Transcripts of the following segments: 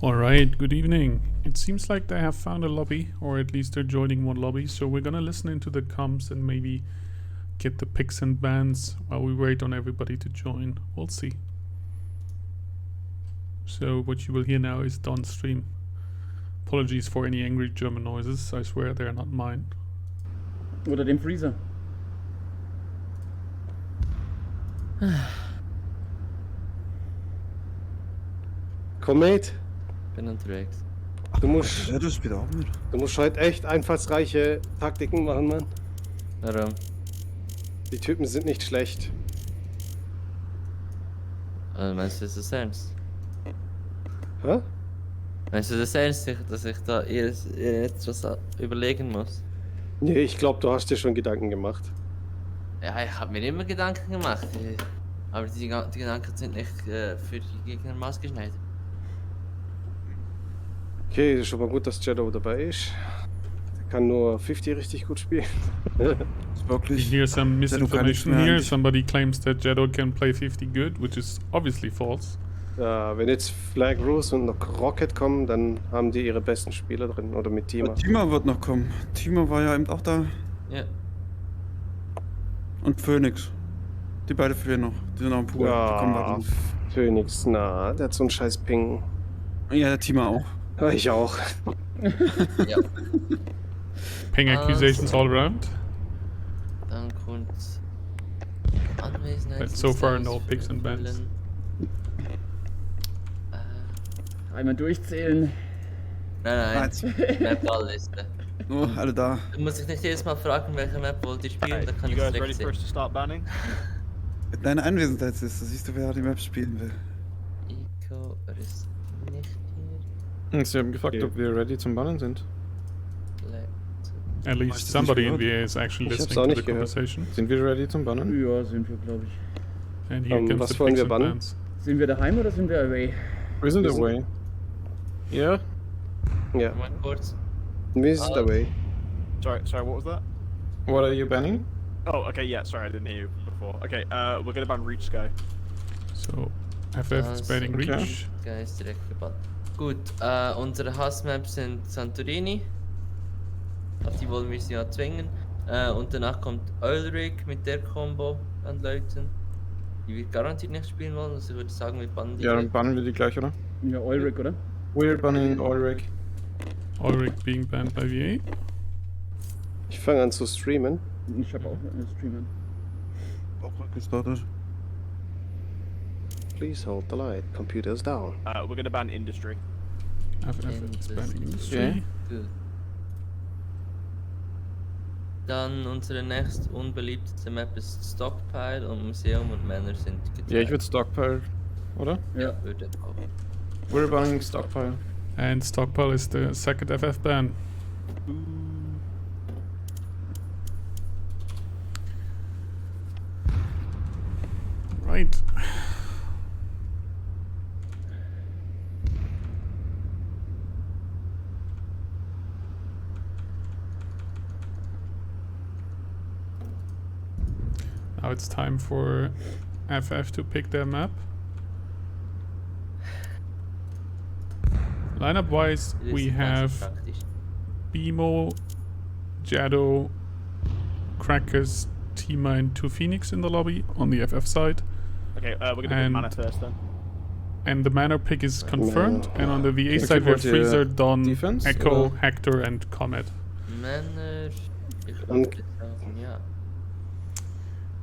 Alright, good evening. It seems like they have found a lobby, or at least they're joining one lobby, so we're gonna listen into the comms and maybe get the picks and bans while we wait on everybody to join. We'll see. So what you will hear now is Don stream. Apologies for any angry German noises, I swear they're not mine. Oder dem Freezer. Komm mit. Bin unterwegs. Du musst, Ja, das geht auch mit. du musst heute echt einfallsreiche Taktiken machen, Mann. Warum? Die Typen sind nicht schlecht. Also meinst du das ernst? Hä? Meinst du das ernst, dass ich da jetzt was überlegen muss? Nee, ich glaube, du hast dir schon Gedanken gemacht. Ja, ich habe mir immer Gedanken gemacht. Aber die Gedanken sind nicht für die Gegner maßgeschneidert. Okay, ist schon mal gut, dass Shadow dabei ist. Der kann nur 50 richtig gut spielen. Das ist We wirklich. hear some misinformation mehr here. eigentlich. Somebody claims that Jado can play 50 good, which is obviously false. Ja, wenn jetzt Flag Rose und noch Rocket kommen, dann haben die ihre besten Spieler drin. Oder mit Tima. Tima wird noch kommen. Tima war ja eben auch da. Ja. Und Phoenix. Die beiden fehlen noch. Die sind noch im Pool. Die kommen Ja, weiter noch. Phoenix, na, der hat so einen scheiß Ping. Ja, der Tima auch. Ja, ich auch. Ja. Ping accusations all around. Dann kommt Anwesenheit. But so far no picks and bans. Einmal durchzählen. Nein, Eins. Map-Wahlliste. Oh, alle da. Du musst dich nicht jedes Mal fragen, welche Map wollt ihr spielen, da kann You ich guys direkt ready for sehen. us to start banning? Mit deiner Anwesenheit ist, da siehst du, wer die Map spielen will. Ico ist nicht hier. Sie haben gefragt, ob wir ready zum Bannen sind. At least Hast du's somebody nicht in gehört? VA is actually Ich hab's listening auch to the nicht gehört. conversation. Sind wir ready zum Bannen? Ja, sind wir, glaube ich. And here comes was the wollen picks wir and bannen? bans. Sind wir daheim oder sind wir away? Wir sind Wir sind- away. Ja? Ja, Moment kurz. wir sind dabei. Sorry, what was that? What are you banning? Oh, okay, yeah, sorry, I didn't hear you before. Okay, we're gonna ban Reach Sky. So FF is banning okay. Reach. Geist direkt gebannt. Gut, unsere Hassmaps sind Santorini. Auf die wollen wir sie ja zwingen. Und danach kommt Ulrich mit der Combo an Leuten. Die wir garantiert nicht spielen wollen, also ich würde sagen, wir bannen die. Ja, dann direkt. bannen wir die gleich, oder? Ja, Ulrich, oder? We're banning Ulrich. Ulrich being banned by VA. Ich fange an zu streamen. Ich habe auch einen Streamer. Auch gestartet. Please hold the light. Computer's down. We're gonna ban Industry. FF is banning Industry. Okay. Gut. Dann unsere nächst unbeliebteste Map ist Stockpile und Museum und Männer sind geteilt. Ja, ich würde Stockpile, oder? Ja, würde auch. We're banning Stockpile. And Stockpile is the second FF ban. Right. Now it's time for FF to pick their map. Lineup wise, Das we ist ganz have praktisch. Bimo, Jado, Crackers, Tima, and 2 Phoenix in the lobby on the FF side. Okay, we're gonna And- ban Mana first then. And the manor pick is confirmed. And on the VA Okay, side, we have for the Freezer, Don, defense, Echo, oder? Hector, and Comet. Männer, ich Und- würde sagen, ja.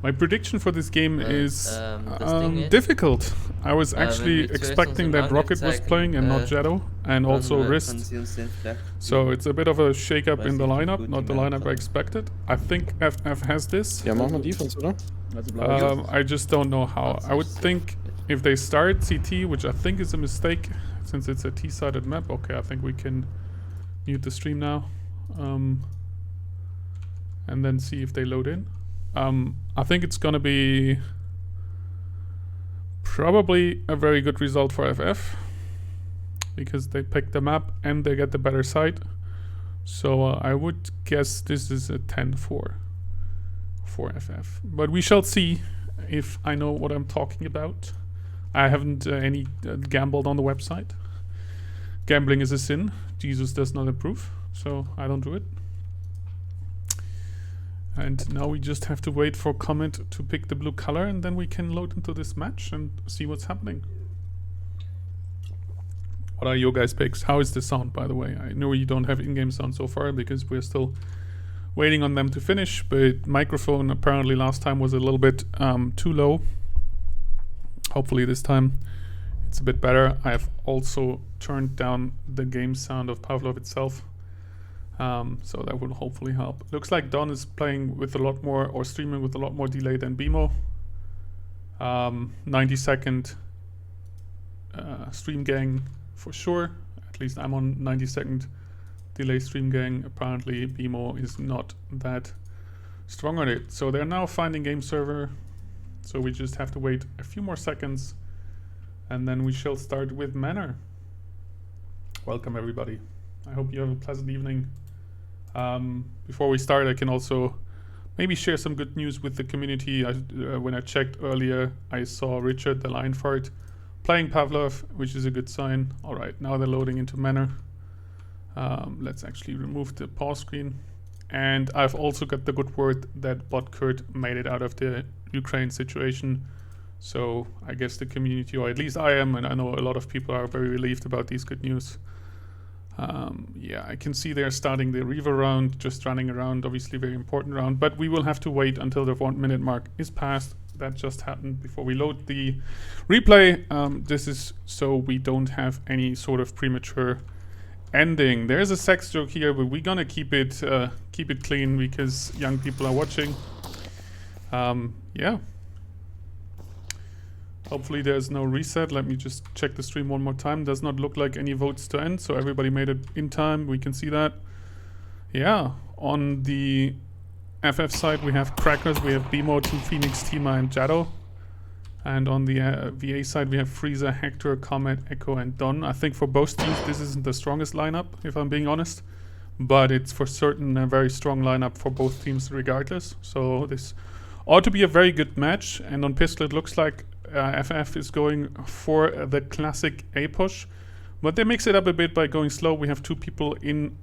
My prediction for this game Well, is das Ding ist- difficult. I was actually wenn wir zuerst expecting unseren that Mangel Rocket was zeigen, playing and not Jado, and also Dann, kann Wrist. sie uns den vielleicht- So it's a bit of a shake-up Weiß in the nicht, wie lineup, gut not die the Map lineup I kann. expected. I think FF has this. Ja, machen wir Defense, oder? Also blau. I just don't know how. I would think if they start CT, which I think is a mistake, since it's a T-sided map. Okay, I think we can mute the stream now, and then see if they load in. I think it's gonna be probably a very good result for FF because they pick the map and they get the better side. So I would guess this is a 10-4 for FF. But we shall see if I know what I'm talking about. I haven't gambled on the website. Gambling is a sin. Jesus does not approve, so I don't do it. And now we just have to wait for Comet to pick the blue color, and then we can load into this match and see what's happening. What are your guys' picks? How is the sound, by the way? I know you don't have in-game sound so far because we're still waiting on them to finish, but microphone apparently last time was a little bit too low. Hopefully this time it's a bit better. I have also turned down the game sound of Pavlov itself. So that will hopefully help. Looks like Don is playing with a lot more, or streaming with a lot more delay than BMO. 90-second stream gang for sure. At least I'm on 90-second delay stream gang. Apparently BMO is not that strong on it. So they're now finding game server. So we just have to wait a few more seconds, and then we shall start with Manor. Welcome everybody. I hope you have a pleasant evening. Before we start, I can also maybe share some good news with the community. When I checked earlier, I saw Richard the Lion Fart playing Pavlov, which is a good sign. Alright, now they're loading into Manor. Let's actually remove the pause screen. And I've also got the good word that Bot Kurt made it out of the Ukraine situation. So I guess the community, or at least I am, and I know a lot of people are very relieved about these good news. Yeah, I can see they're starting the Reaver round, just running around, obviously very important round, but we will have to wait until the 1 minute mark is passed. That just happened before we load the replay. This is so we don't have any sort of premature ending. There's a sex joke here, but we're gonna keep it clean because young people are watching. Yeah. Hopefully there's no reset. Let me just check the stream one more time. Does not look like any votes to end, so everybody made it in time. We can see that. Yeah, on the FF side we have Crackers, we have BMO, 2 Phoenix, Tima, and Jado. And on the VA side we have Freezer, Hector, Comet, Echo, and Don. I think for both teams this isn't the strongest lineup, if I'm being honest. But it's for certain a very strong lineup for both teams regardless. So this ought to be a very good match. And on pistol it looks like FF is going for the classic A push, but they mix it up a bit by going slow. We have 2 people in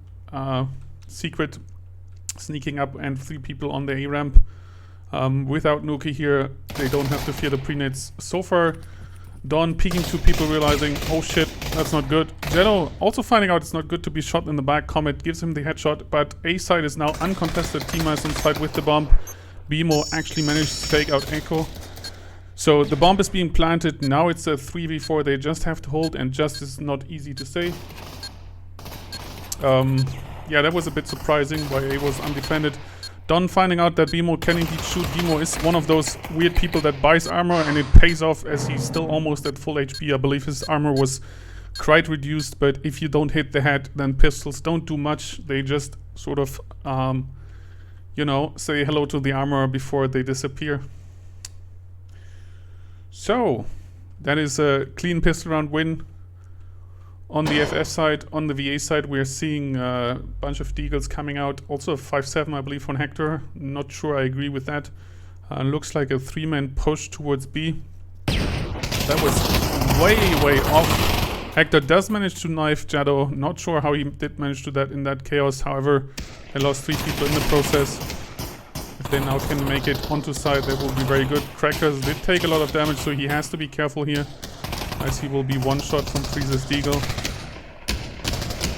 secret sneaking up and 3 people on the A ramp. Without Nuki here, they don't have to fear the pre-nades so far. Don peeking 2 people, realizing, oh shit, that's not good. Jello also finding out it's not good to be shot in the back. Comet gives him the headshot, but A side is now uncontested. Tima is on side with the bomb. BMO actually managed to fake out Echo. So the bomb is being planted. Now it's a 3v4. They just have to hold, and just is not easy to say. Yeah, that was a bit surprising why A was undefended. Don finding out that BMO can indeed shoot. BMO is one of those weird people that buys armor, and it pays off as he's still almost at full HP. I believe his armor was quite reduced, but if you don't hit the head, then pistols don't do much. They just sort of, you know, say hello to the armor before they disappear. So, that is a clean pistol round win on the FF side. On the VA side, we're seeing a bunch of deagles coming out. Also a 5-7, I believe, on Hector. Not sure I agree with that. Looks like a 3-man push towards B. That was way off. Hector does manage to knife Jado. Not sure how he did manage to do that in that chaos. However, they lost 3 people in the process. If they now can make it onto side, that will be very good. Crackers did take a lot of damage, so he has to be careful here, as he will be one shot from Freezer's deagle.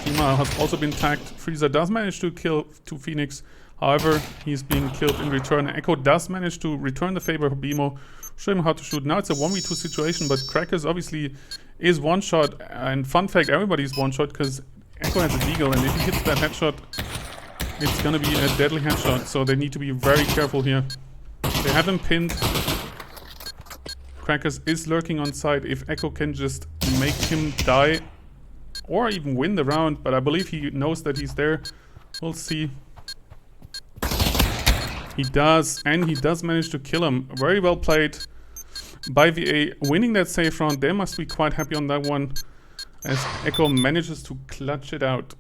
Tima has also been tagged. Freezer does manage to kill 2 Phoenix. However, he's being killed in return. Echo does manage to return the favor for BMO, show him how to shoot. Now it's a 1v2 situation, but Crackers obviously is one shot. And fun fact, everybody's one shot because Echo has a deagle, and if he hits that headshot, it's gonna be a deadly headshot, so they need to be very careful here. They have him pinned. Crackers is lurking on side. If Echo can just make him die, or even win the round, but I believe he knows that he's there. We'll see. He does, and he does manage to kill him. Very well played by VA. Winning that safe round, they must be quite happy on that one, as Echo manages to clutch it out.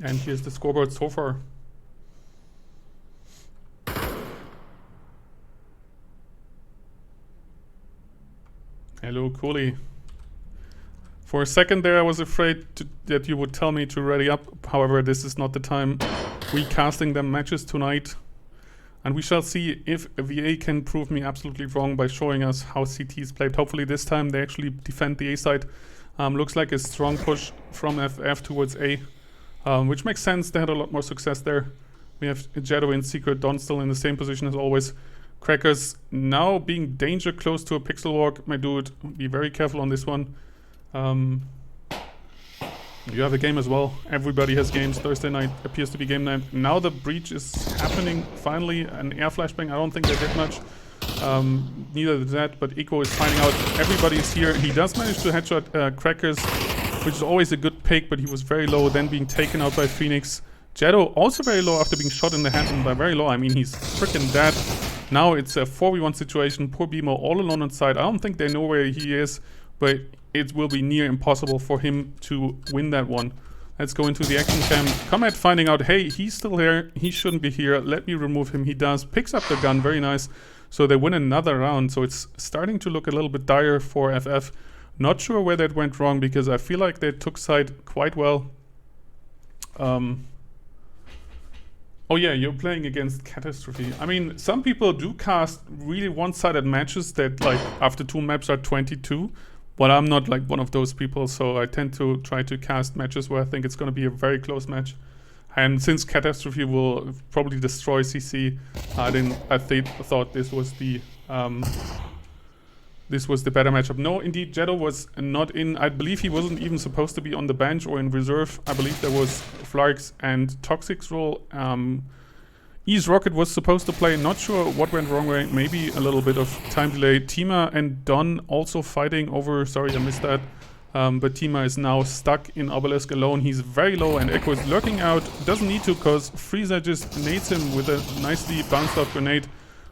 And here's the scoreboard so far. Hello, Cooley. For a second there, I was afraid that you would tell me to ready up. However, this is not the time. Recasting them matches tonight. And we shall see if VA can prove me absolutely wrong by showing us how CT is played. Hopefully this time they actually defend the A side. Looks like a strong push from FF towards A. Which makes sense. They had a lot more success there. We have Jetto in secret. Don still in the same position as always. Crackers now being danger close to a pixel walk. My dude, be very careful on this one. You have a game as well. Everybody has games. Thursday night appears to be game night. Now the breach is happening. Finally, an air flashbang. I don't think they did much. Neither did that, but Eco is finding out everybody is here. He does manage to headshot Crackers, which is always a good pick, but he was very low, then being taken out by Phoenix. Jetto also very low after being shot in the head, and by very low I mean he's freaking dead. Now it's a 4v1 situation. Poor BMO all alone on side. I don't think they know where he is, but it will be near impossible for him to win that one. Let's go into the action cam. Comet finding out, hey, he's still here. He shouldn't be here. Let me remove him. He does. Picks up the gun. Very nice. So they win another round. So it's starting to look a little bit dire for FF. Not sure where that went wrong because I feel like they took side quite well. Oh yeah, you're playing against Catastrophe. I mean, some people do cast really one-sided matches that like after 2 maps are 22. But I'm not like one of those people, so I tend to try to cast matches where I think it's going to be a very close match. And since Catastrophe will probably destroy CC, I thought this was the better matchup. No, indeed, Jetto was not in. I believe he wasn't even supposed to be on the bench or in reserve. I believe there was Flark's and Toxic's role. Ease Rocket was supposed to play. Not sure what went wrong. Maybe a little bit of time delay. Tima and Don also fighting over. Sorry, I missed that. But Tima is now stuck in Obelisk alone. He's very low and Echo is lurking out. Doesn't need to because Frieza just nades him with a nicely bounced out grenade.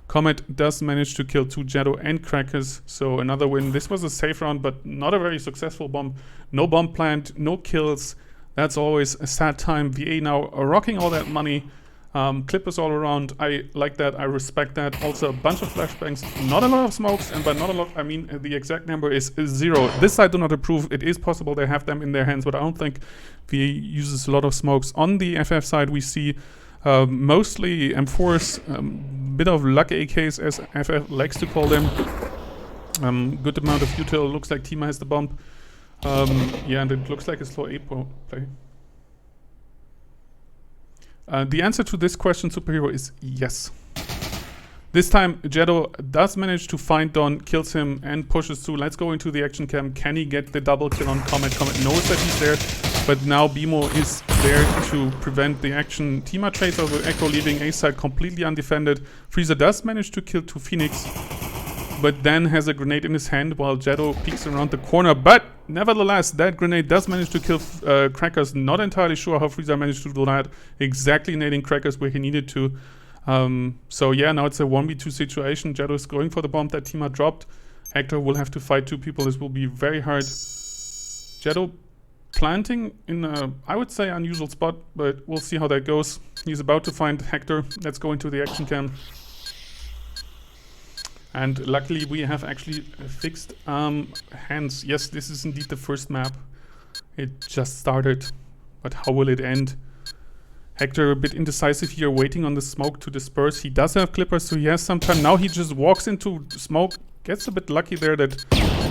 Comet does manage to kill 2 Jetto and Crackers. So another win. This was a safe round, but not a very successful bomb. No bomb plant, no kills. That's always a sad time. VA now rocking all that money. Clippers all around. I like that. I respect that. Also a bunch of flashbangs. Not a lot of smokes. And by not a lot, I mean the exact number is 0. This I do not approve. It is possible they have them in their hands, but I don't think VA uses a lot of smokes. On the FF side, we see mostly M4s, bit of luck AKs as FF likes to call them. Good amount of util. Looks like Tima has the bump. Yeah, and it looks like a slow A play. The answer to this question, Superhero, is yes. This time, Jetto does manage to find Don, kills him, and pushes through. Let's go into the action cam. Can he get the double kill on Comet? Comet knows that he's there, but now BMO is there to prevent the action. Tima trades over Echo, leaving A side completely undefended. Frieza does manage to kill 2 Phoenix, but then has a grenade in his hand while Jetto peeks around the corner. But nevertheless, that grenade does manage to kill Crackers. Not entirely sure how Frieza managed to do that. Exactly nading Crackers where he needed to. So yeah, now it's a 1v2 situation. Jetto is going for the bomb that Tima dropped. Hector will have to fight 2 people. This will be very hard. Jetto planting in a, I would say, unusual spot, but we'll see how that goes. He's about to find Hector. Let's go into the action cam. And luckily we have actually fixed hands. Yes, this is indeed the first map. It just started, but how will it end? Hector a bit indecisive here, waiting on the smoke to disperse. He does have clippers, so he has some time. Now he just walks into smoke, gets a bit lucky there that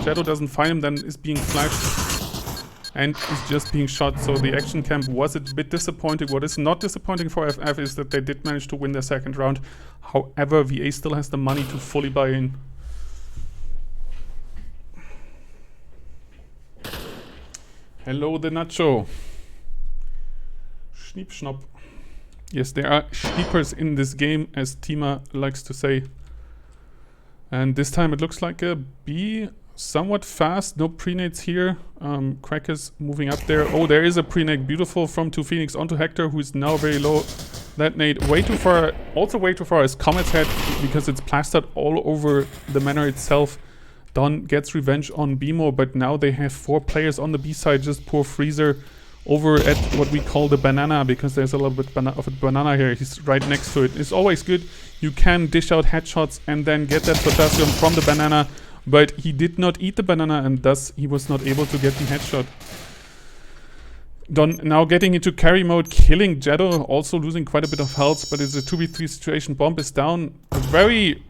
Jetto doesn't find him, then is being flashed and is just being shot. So the action camp was a bit disappointing. What is not disappointing for FF is that they did manage to win their second round. However, VA still has the money to fully buy in. Hello, the Nacho. Schniep schnopp. Yes, there are schniepers in this game, as Tima likes to say. And this time it looks like a B. Somewhat fast, no pre-nades here. Crackers moving up there. Oh, there is a pre-nade. Beautiful from 2 Phoenix onto Hector, who is now very low. That nade way too far. Also way too far is Comet's head, because it's plastered all over the manor itself. Don gets revenge on BMO, but now they have 4 players on the B side. Just poor Freezer over at what we call the banana, because there's a little bit of a banana here. He's right next to it. It's always good. You can dish out headshots and then get that potassium from the banana. but he did not eat the banana, and thus he was not able to get the headshot. Don now getting into carry mode, killing Jetto, also losing quite a bit of health, but it's a 2v3 situation. Bomb is down. Very...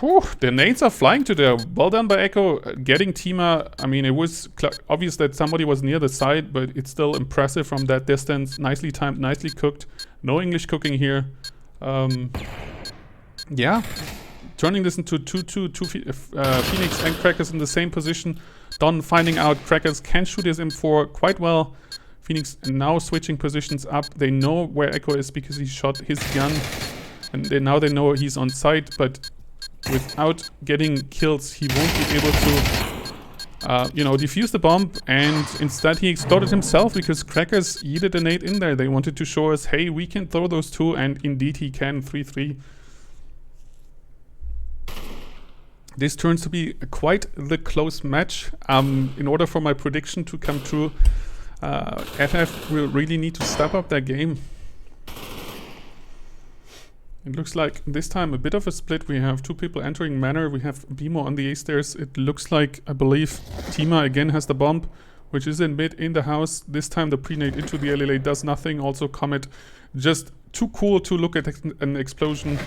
Whew, the nades are flying to there. Well done by Echo, getting Tima. I mean, it was obvious that somebody was near the side, but it's still impressive from that distance. Nicely timed, nicely cooked. No English cooking here. Yeah, turning this into 2-2, Phoenix and Crackers in the same position. Don finding out Crackers can shoot his M4 quite well. Phoenix now switching positions up. They know where Echo is because he shot his gun. And now they know he's on site, but without getting kills, he won't be able to, defuse the bomb. And instead, he exploded himself because Crackers yeeted a nade in there. They wanted to show us, hey, we can throw those two, and indeed he can. 3-3. This turns to be quite the close match. In order for my prediction to come true, FF will really need to step up their game. It looks like this time a bit of a split. We have two people entering Manor. We have Bimo on the A stairs. It looks like, I believe, Tima again has the bomb, which is in mid in the house. This time the pre-nade into the LLA does nothing. Also Comet, just too cool to look at an explosion.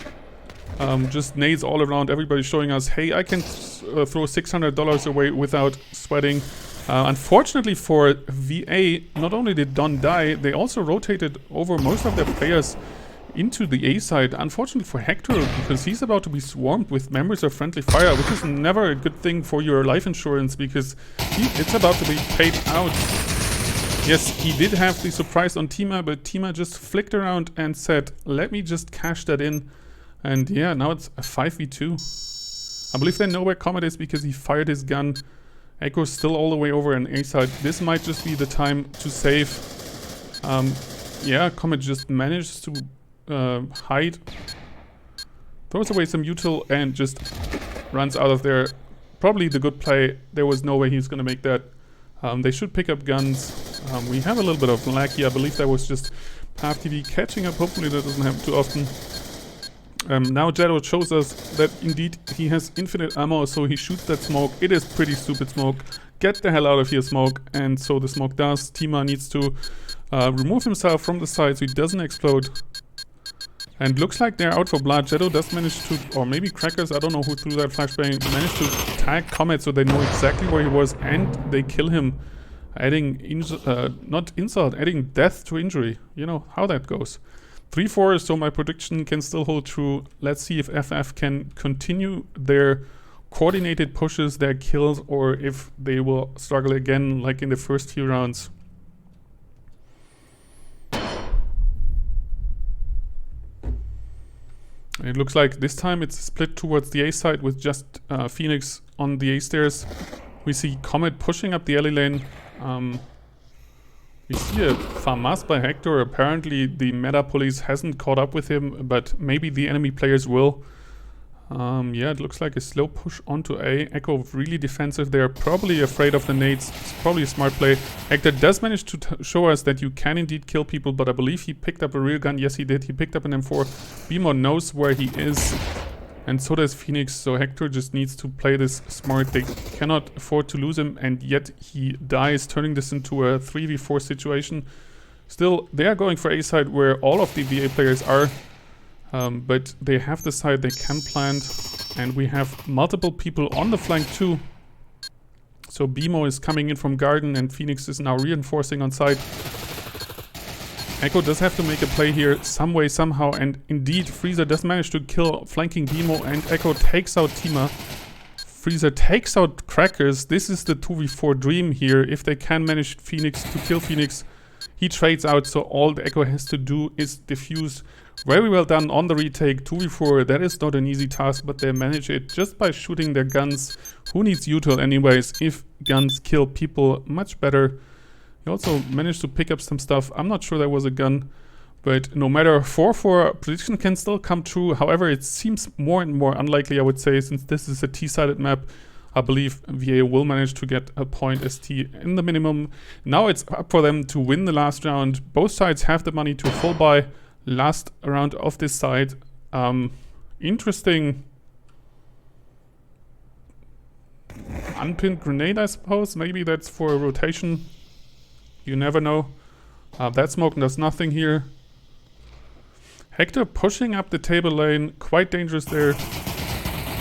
Just nades all around. Everybody showing us, hey, I can throw $600 away without sweating. Unfortunately for VA, not only did Don die, they also rotated over most of their players into the A side. Unfortunately for Hector, because he's about to be swarmed with members of friendly fire, which is never a good thing for your life insurance, because it's about to be paid out. Yes, he did have the surprise on Tima, but Tima just flicked around and said, let me just cash that in. And yeah, now it's a 5v2. I believe they know where Comet is because he fired his gun. Echo's still all the way over on A side. This might just be the time to save. Yeah, Comet just managed to hide, throws away some util, and just runs out of there. Probably the good play. There was no way he's gonna make that. They should pick up guns. We have a little bit of lag here. I believe that was just Path TV catching up. Hopefully that doesn't happen too often. Now Jetto shows us that indeed he has infinite ammo, so he shoots that smoke. It is pretty stupid smoke. Get the hell out of here, smoke. And so the smoke does. Tima needs to remove himself from the side so he doesn't explode. And looks like they're out for blood. Jetto does manage to, or maybe Crackers, I don't know who threw that flashbang, managed to tag Comet so they know exactly where he was, and they kill him, adding, not insult, adding death to injury. You know how that goes. 3-4, so my prediction can still hold true. Let's see if FF can continue their coordinated pushes, their kills, or if they will struggle again like in the first few rounds. It looks like this time it's split towards the A side with just Phoenix on the A stairs. We see Comet pushing up the alley lane. We see a FAMAS by Hector. Apparently the meta police hasn't caught up with him, but maybe the enemy players will. Yeah, it looks like a slow push onto A. Echo really defensive there, probably afraid of the nades. It's probably a smart play. Hector does manage to show us that you can indeed kill people, but I believe he picked up a real gun. Yes, he did. He picked up an M4. Bimo knows where he is, and so does Phoenix. So Hector just needs to play this smart. They cannot afford to lose him, and yet he dies, turning this into a 3v4 situation. Still, they are going for A side where all of the VA players are. But they have the side they can plant, and we have multiple people on the flank too. So Bimo is coming in from garden, and Phoenix is now reinforcing on side. Echo does have to make a play here some way, somehow, and indeed Freezer does manage to kill flanking Bimo, and Echo takes out Tima. Freezer takes out Crackers. This is the 2v4 dream here. If they can manage Phoenix to kill Phoenix, he trades out, so all the Echo has to do is defuse. Very well done on the retake. 2v4, that is not an easy task, but they manage it just by shooting their guns. Who needs util anyways if guns kill people much better? He also managed to pick up some stuff. I'm not sure there was a gun, but no matter, 4-4 prediction can still come true. However, it seems more and more unlikely, I would say, since this is a T-sided map. I believe VA will manage to get a point ST in the minimum. Now it's up for them to win the last round. Both sides have the money to full buy. Last round of this side. Interesting unpinned grenade, I suppose. Maybe that's for a rotation. You never know. That smoke does nothing here. Hector pushing up the table lane, quite dangerous there,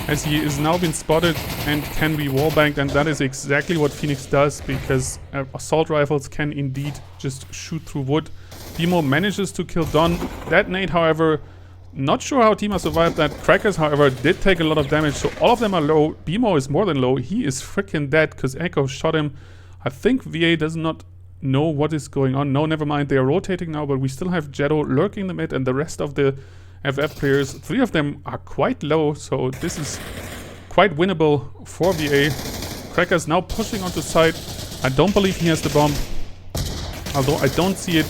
as he is now been spotted and can be wallbanged, and that is exactly what Phoenix does, because assault rifles can indeed just shoot through wood. Bimo manages to kill Don. That nade, however, not sure how Tima survived that. Crackers, however, did take a lot of damage, so all of them are low. Bimo is more than low. He is freaking dead because Echo shot him. I think VA does not know what is going on. No, never mind. They are rotating now, but we still have Jetto lurking in the mid, and the rest of the FF players, 3 of them are quite low, so this is quite winnable for VA. Crackers now pushing onto side. I don't believe he has the bomb, although I don't see it.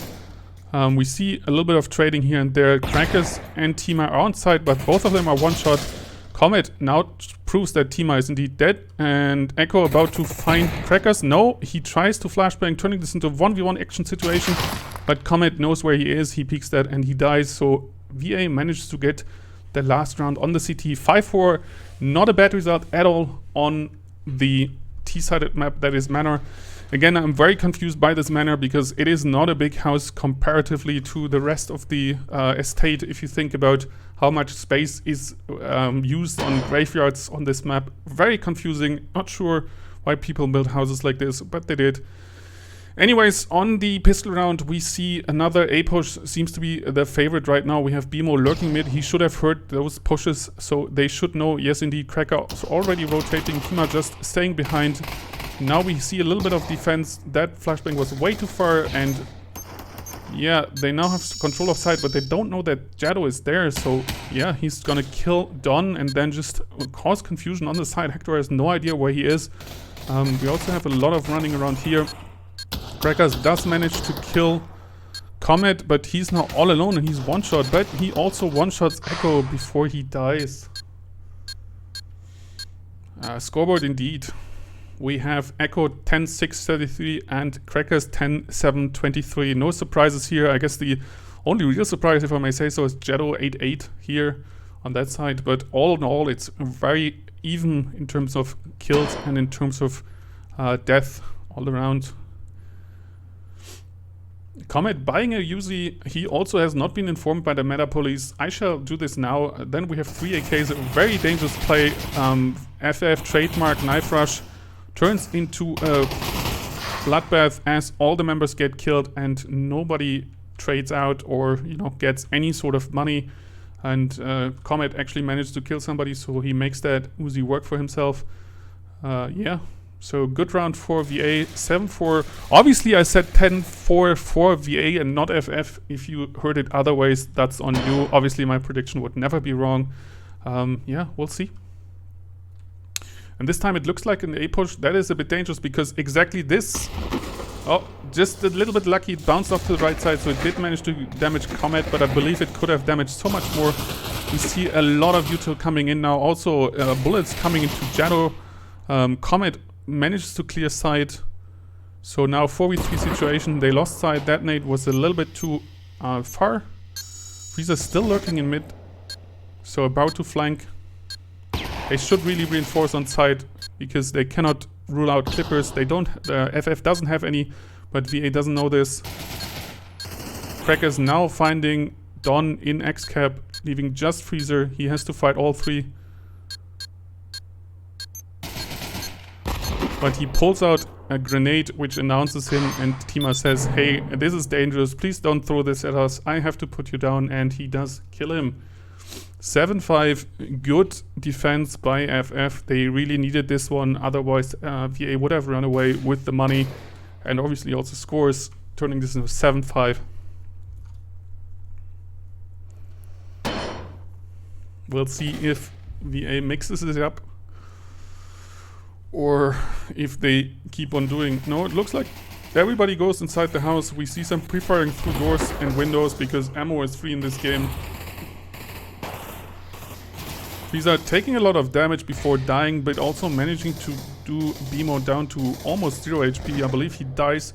We see a little bit of trading here and there. Crackers and Tima are on side, but both of them are one shot. Comet now proves that Tima is indeed dead, and Echo about to find Crackers. No, he tries to flashbang, turning this into a 1v1 action situation, but Comet knows where he is. He peeks that and he dies, so VA manages to get the last round on the CT. 5-4, not a bad result at all on the T-sided map that is Manor. Again, I'm very confused by this Manor because it is not a big house comparatively to the rest of the estate. If you think about how much space is used on graveyards on this map. Very confusing. Not sure why people build houses like this, but they did. Anyways, on the pistol round, we see another A push. Seems to be the favorite right now. We have Bimo lurking mid. He should have heard those pushes, so they should know. Yes, indeed, Cracker is already rotating. Tima just staying behind. Now we see a little bit of defense. That flashbang was way too far, and yeah, they now have control of side, but they don't know that Jetto is there. So yeah, he's gonna kill Don and then just cause confusion on the side. Hector has no idea where he is. We also have a lot of running around here. Crackers does manage to kill Comet, but he's now all alone and he's one-shot. But he also one-shots Echo before he dies. Scoreboard indeed. We have Echo 10-6-33 and Crackers 10-7-23. No surprises here. I guess the only real surprise, if I may say so, is Jetto 8-8 here on that side. But all in all, it's very even in terms of kills and in terms of death all around. Comet buying a Uzi. He also has not been informed by the meta police. I shall do this now. Then we have 3 AKs. A very dangerous play. FF trademark knife rush turns into a bloodbath as all the members get killed and nobody trades out or, you know, gets any sort of money. And Comet actually managed to kill somebody, so he makes that Uzi work for himself. Yeah. So good round for VA, 7-4. Obviously I said 10-4 for VA and not FF. If you heard it otherwise, that's on you. Obviously my prediction would never be wrong. Yeah, we'll see. And this time it looks like an A push. That is a bit dangerous because exactly this... Oh, just a little bit lucky. It bounced off to the right side, so it did manage to damage Comet, but I believe it could have damaged so much more. We see a lot of util coming in now. Also bullets coming into Jetto. Comet manages to clear side. So now 4v3 situation. They lost side. That nade was a little bit too far. Freezer's still lurking in mid. So about to flank. They should really reinforce on side because they cannot rule out clippers. They don't. FF doesn't have any, but VA doesn't know this. Cracker's now finding Don in X-Cap, leaving just Freezer. He has to fight all 3. But he pulls out a grenade which announces him, and Tima says, hey, this is dangerous, please don't throw this at us, I have to put you down, and he does kill him. 7-5, good defense by FF. They really needed this one, otherwise VA would have run away with the money, and obviously also scores, turning this into 7-5. We'll see if VA mixes it up, or if they keep on doing... No, it looks like everybody goes inside the house. We see some pre-firing through doors and windows because ammo is free in this game. These are taking a lot of damage before dying, but also managing to do Bimo down to almost 0 HP. I believe he dies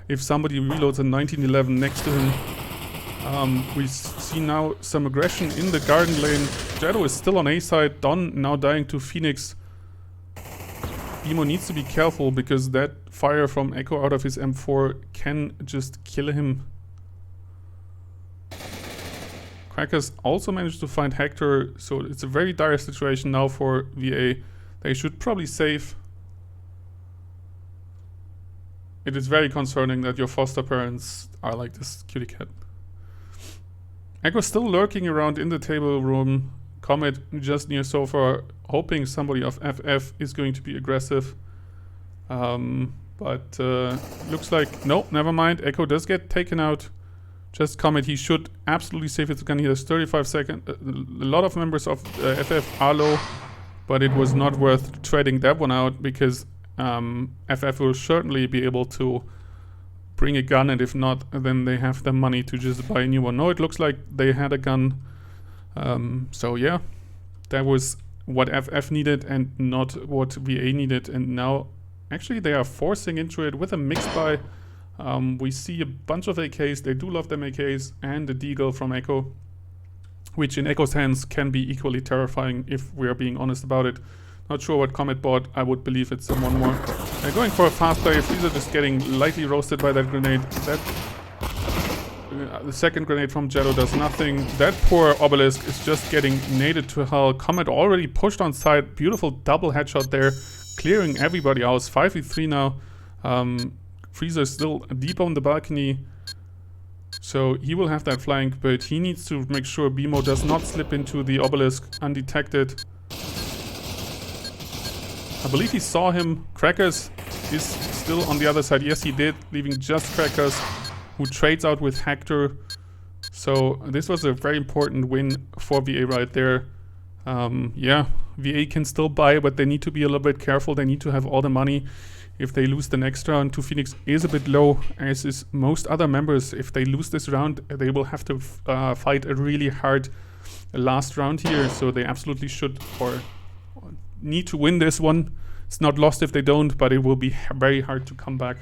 if somebody reloads a 1911 next to him. We see now some aggression in the garden lane. Jetto is still on A side. Don now dying to Phoenix. Bimo needs to be careful because that fire from Echo out of his M4 can just kill him. Crackers also managed to find Hector, so it's a very dire situation now for VA. They should probably save. It is very concerning that your foster parents are like this cutie cat. Echo still lurking around in the table room. Comet just near sofa, hoping somebody of FF is going to be aggressive. But looks like, no, never mind. Echo does get taken out. Just Comet, he should absolutely save his gun. He has 35 seconds. A lot of members of FF are low, but it was not worth trading that one out because FF will certainly be able to bring a gun, and if not, then they have the money to just buy a new one. No, it looks like they had a gun. So yeah, that was what FF needed and not what VA needed. And now, actually, they are forcing into it with a mix buy. We see a bunch of AKs. They do love them AKs and the Deagle from Echo, which in Echo's hands can be equally terrifying if we are being honest about it. Not sure what Comet bought. I would believe it's one more. They're going for a fast play. These are just getting lightly roasted by that grenade. The second grenade from Jello does nothing. That poor Obelisk is just getting naded to hell. Comet already pushed on side. Beautiful double headshot there, clearing everybody else. 5v3 now. Freezer still deep on the balcony, so he will have that flank, but he needs to make sure Bimo does not slip into the Obelisk undetected. I believe he saw him. Crackers is still on the other side. Yes, he did, leaving just Crackers, who trades out with Hector. So this was a very important win for VA right there. Yeah, VA can still buy, but they need to be a little bit careful. They need to have all the money. If they lose the next round, 2 Phoenix is a bit low, as is most other members. If they lose this round, they will have to fight a really hard last round here. So they absolutely should or need to win this one. It's not lost if they don't, but it will be very hard to come back.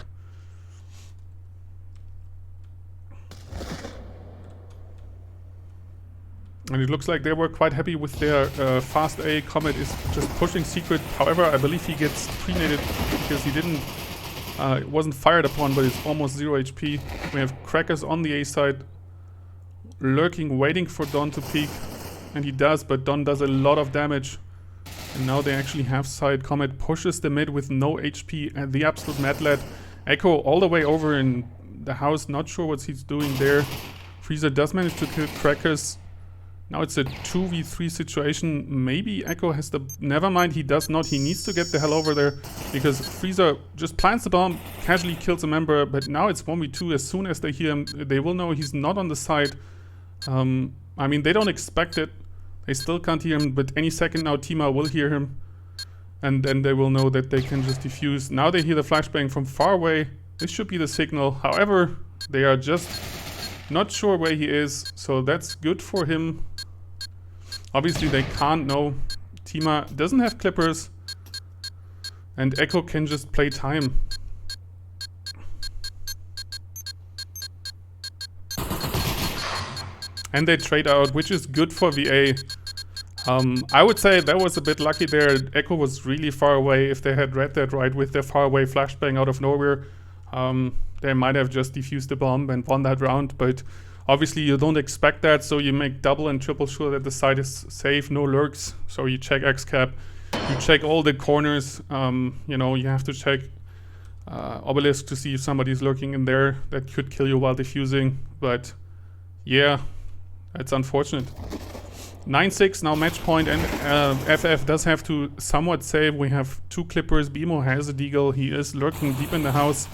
And it looks like they were quite happy with their fast A. Comet is just pushing secret. However, I believe he gets pre-naded because he didn't, it wasn't fired upon, but it's almost 0 HP. We have Crackers on the A side, lurking, waiting for Don to peek. And he does, but Don does a lot of damage. And now they actually have side. Comet pushes the mid with no HP and the absolute mad lad. Echo all the way over in the house, not sure what he's doing there. Freezer does manage to kill Crackers. Now it's a 2v3 situation. Maybe Echo has the... Never mind, he does not. He needs to get the hell over there because Freezer just plants the bomb, casually kills a member, but now it's 1v2. As soon as they hear him, they will know he's not on the side. I mean, they don't expect it. They still can't hear him, but any second now Tima will hear him. And then they will know that they can just defuse. Now they hear the flashbang from far away. This should be the signal. However, they are just not sure where he is, so that's good for him. Obviously they can't know. Tima doesn't have clippers, and Echo can just play time. And they trade out, which is good for VA. I would say that was a bit lucky there. Echo was really far away. If they had read that right with their far away flashbang out of nowhere, they might have just defused the bomb and won that round, but obviously you don't expect that, so you make double and triple sure that the site is safe, no lurks. So you check X-Cap, you check all the corners, you know, you have to check Obelisk to see if somebody's lurking in there that could kill you while defusing, but yeah, that's unfortunate. 9-6 now match point, and FF does have to somewhat save. We have 2 clippers. Bimo has a deagle. He is lurking deep in the house.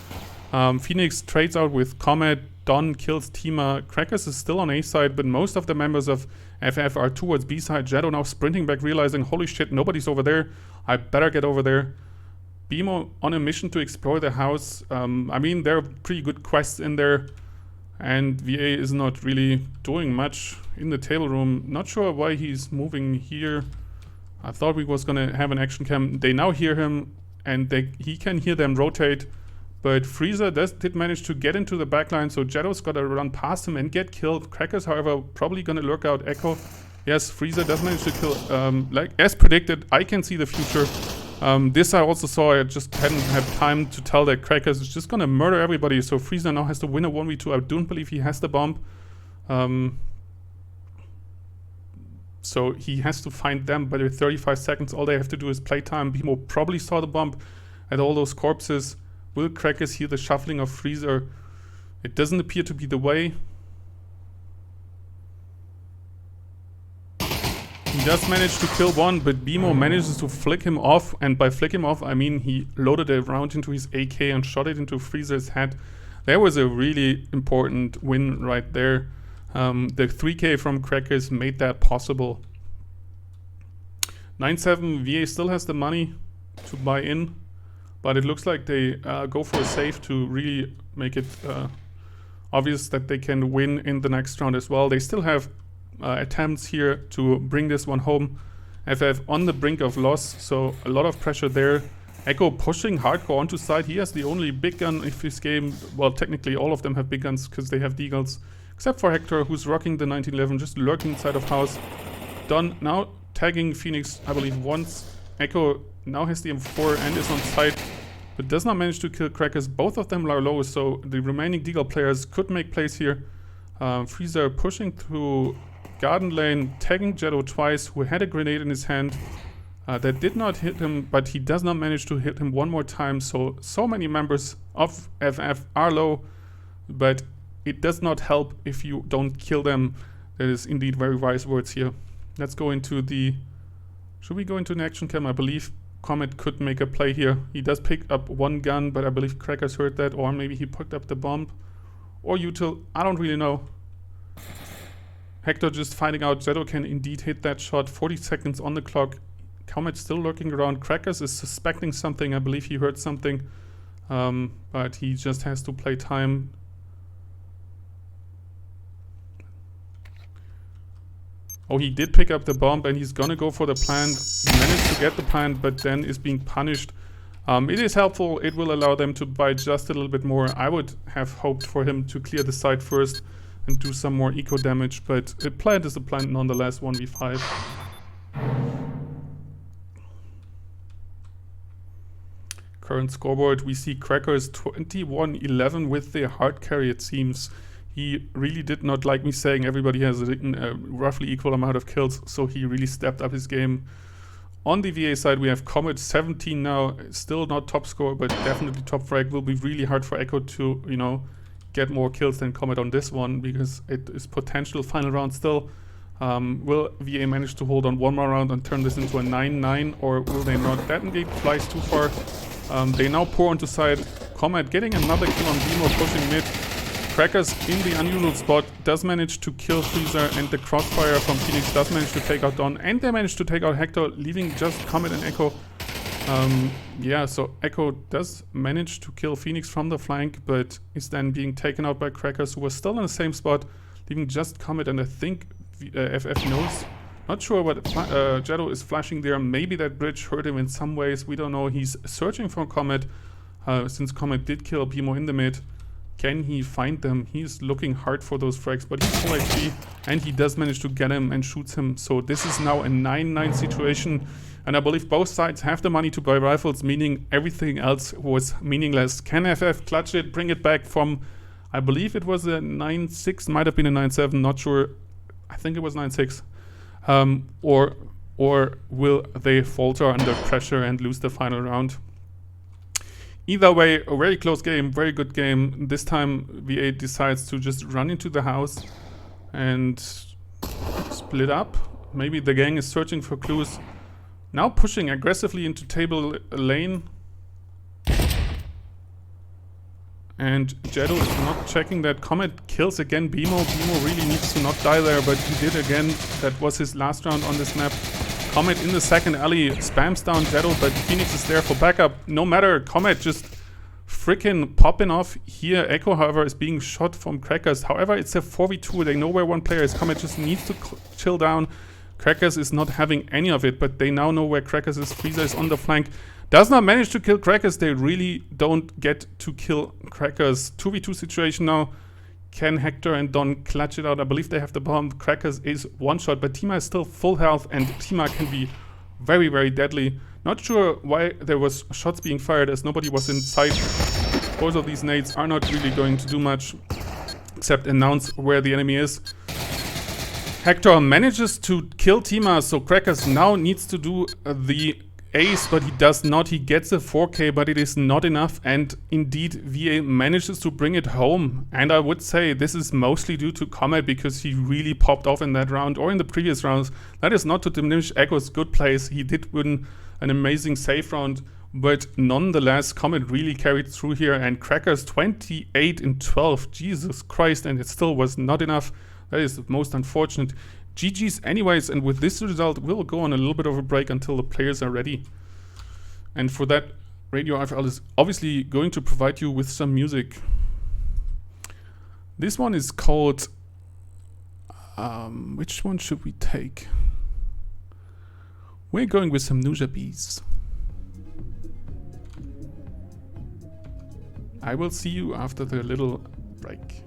Phoenix trades out with Comet. Don kills Tima. Crackers is still on A side, but most of the members of FF are towards B side. Shadow now sprinting back, realizing, holy shit, nobody's over there. I better get over there. Bimo on a mission to explore the house. I mean, there are pretty good quests in there. And VA is not really doing much in the table room. Not sure why he's moving here. I thought we was gonna have an action cam. They now hear him, and he can hear them rotate. But Freezer did manage to get into the backline, so Jetto's gotta run past him and get killed. Crackers, however, probably gonna lurk out Echo. Yes, Freezer does manage to kill. Like as predicted, I can see the future. This I also saw. I just hadn't had time to tell that Crackers is just gonna murder everybody. So Freezer now has to win a 1v2. I don't believe he has the bomb. So he has to find them, but with 35 seconds, all they have to do is play time. Bimo probably saw the bomb at all those corpses. Will Crackers hear the shuffling of Freezer? It doesn't appear to be the way. He does manage to kill one, but Bimo manages to flick him off. And by flick him off, I mean he loaded a round into his AK and shot it into Freezer's head. That was a really important win right there. The 3K from Crackers made that possible. 9-7, VA still has the money to buy in, but it looks like they go for a save to really make it obvious that they can win in the next round as well. They still have attempts here to bring this one home. FF on the brink of loss, so a lot of pressure there. Echo pushing hardcore onto side. He has the only big gun of his game. Well, technically all of them have big guns because they have deagles. Except for Hector, who's rocking the 1911, just lurking inside of house. Don now tagging Phoenix, I believe, once. Echo now has the M4 and is on site, but does not manage to kill Crackers. Both of them are low, so the remaining deagle players could make plays here. Freezer pushing through garden lane, tagging Jetto twice, who had a grenade in his hand. That did not hit him, but he does not manage to hit him one more time. So many members of FF are low, but it does not help if you don't kill them. That is indeed very wise words here. Let's go into the... Should we go into an action cam? I believe Comet could make a play here. He does pick up one gun, but I believe Crackers heard that, or maybe he picked up the bomb. Or Util, I don't really know. Hector just finding out Jetto can indeed hit that shot. 40 seconds on the clock. Comet still lurking around. Crackers is suspecting something. I believe he heard something. But he just has to play time. Oh, he did pick up the bomb and he's gonna go for the plant. He managed to get the plant, but then is being punished. It is helpful. It will allow them to buy just a little bit more. I would have hoped for him to clear the site first and do some more eco damage, but a plant is a plant nonetheless, 1v5. Current scoreboard, we see Crackers 21-11 with the hard carry, it seems. He really did not like me saying everybody has a roughly equal amount of kills, so he really stepped up his game. On the VA side, we have Comet 17 now, still not top score, but definitely top frag. Will be really hard for Echo to, you know, get more kills than Comet on this one, because it is potential final round still. Will VA manage to hold on one more round and turn this into a 9-9, or will they not? That indeed flies too far. They now pour onto side. Comet getting another kill on Demo, pushing mid. Crackers in the unusual spot does manage to kill Freezer, and the crossfire from Phoenix does manage to take out Don, and they manage to take out Hector, leaving just Comet and Echo. Yeah, so Echo does manage to kill Phoenix from the flank, but is then being taken out by Crackers, who was still in the same spot, leaving just Comet, and I think FF knows. Not sure what Jetto is flashing there. Maybe that bridge hurt him in some ways. We don't know. He's searching for Comet, since Comet did kill Bimo in the mid. Can he find them? He's looking hard for those frags, but he's full HP, and he does manage to get him and shoots him. So this is now a 9-9 situation, and I believe both sides have the money to buy rifles, meaning everything else was meaningless. Can FF clutch it, bring it back from, I believe it was a 9-6, might have been a 9-7, not sure. I think it was 9-6. Or will they falter under pressure and lose the final round? Either way, a very close game, very good game. This time VA decides to just run into the house and split up. Maybe the gang is searching for clues. Now pushing aggressively into table lane. And Jetto is not checking that. Comet kills again Bimo. Bimo really needs to not die there, but he did again. That was his last round on this map. Comet in the second alley spams down Jetto, but Phoenix is there for backup. No matter, Comet just freaking popping off here. Echo, however, is being shot from Crackers. However, it's a 4v2. They know where one player is. Comet just needs to chill down. Crackers is not having any of it, but they now know where Crackers is. Freezer is on the flank. Does not manage to kill Crackers. They really don't get to kill Crackers. 2v2 situation now. Can Hector and Don clutch it out? I believe they have the bomb. Crackers is one shot, but Tima is still full health, and Tima can be very, very deadly. Not sure why there was shots being fired as nobody was in sight. Both of these nades are not really going to do much except announce where the enemy is. Hector manages to kill Tima, so Crackers now needs to do the ace, but he does not. He gets a 4K, but it is not enough, and indeed VA manages to bring it home. And I would say this is mostly due to Comet, because he really popped off in that round or in the previous rounds. That is not to diminish Echo's good plays. He did win an amazing save round, but nonetheless Comet really carried through here, and Crackers 28-12. Jesus Christ, and it still was not enough. That is the most unfortunate. GG's anyways, and with this result we'll go on a little bit of a break until the players are ready. And for that, Radio RFL is obviously going to provide you with some music. This one is called... which one should we take? We're going with some Nujabes. I will see you after the little break.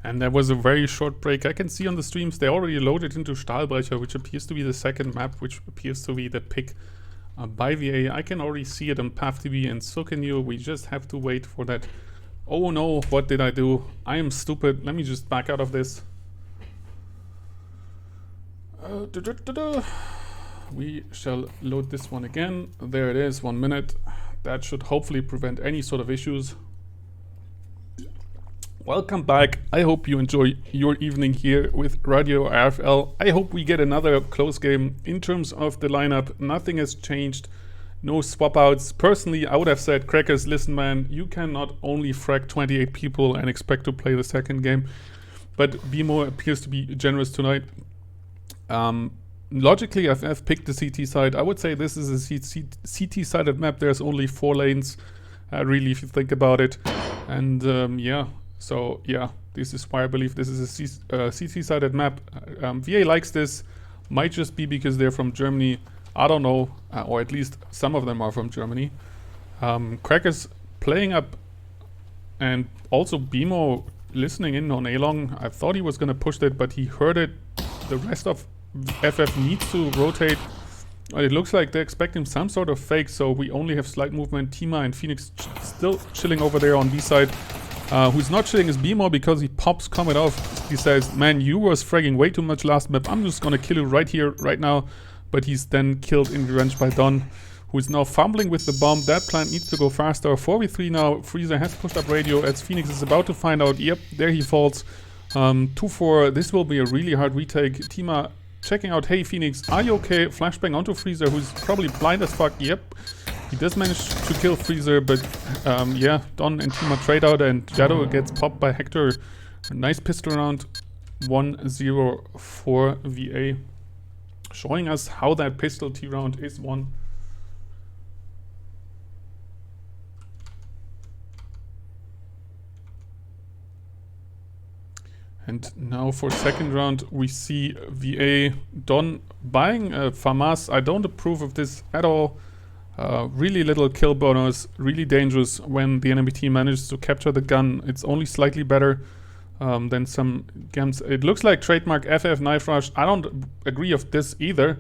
And there was a very short break. I can see on the streams they already loaded into Stahlbrecher, which appears to be the second map, which appears to be the pick by VA. I can already see it on PathTV, and so can you. We just have to wait for that. Oh no, what did I do? I am stupid. Let me just back out of this. We shall load this one again. There it is, 1 minute. That should hopefully prevent any sort of issues. Welcome back. I hope you enjoy your evening here with Radio RFL. I hope we get another close game. In terms of the lineup, nothing has changed. No swap outs. Personally, I would have said, Crackers, listen man, you cannot only frag 28 people and expect to play the second game. But BMO appears to be generous tonight. Logically, FF picked the CT side. I would say this is a CT sided map. There's only 4 lanes, really, if you think about it. And yeah, So yeah, this is why I believe this is a CT-sided map. VA likes this. Might just be because they're from Germany. I don't know, or at least some of them are from Germany. Crackers playing up, and also BMO listening in on A-Long. I thought he was gonna push that, but he heard it. The rest of FF needs to rotate. It looks like they're expecting some sort of fake, so we only have slight movement. Tima and Phoenix still chilling over there on B side. Who's not chilling is BMO because he pops Comet off. He says, man, you was fragging way too much last map. I'm just gonna kill you right here, right now. But he's then killed in revenge by Don, who is now fumbling with the bomb. That plant needs to go faster. 4v3 now. Freezer has pushed up radio as Phoenix is about to find out. Yep, there he falls. 2-4. This will be a really hard retake. Tima checking out, hey Phoenix, are you okay? Flashbang onto Freezer, who's probably blind as fuck. Yep, he does manage to kill Freezer, but yeah, Don and Tima trade out and Shadow gets popped by Hector. A nice pistol round. 1-0 for VA. Showing us how that pistol T round is won. And now for second round, we see VA Don buying a FAMAS. I don't approve of this at all. Really little kill bonus, really dangerous when the enemy team manages to capture the gun. It's only slightly better than some games. It looks like trademark FF Knife Rush. I don't agree of this either.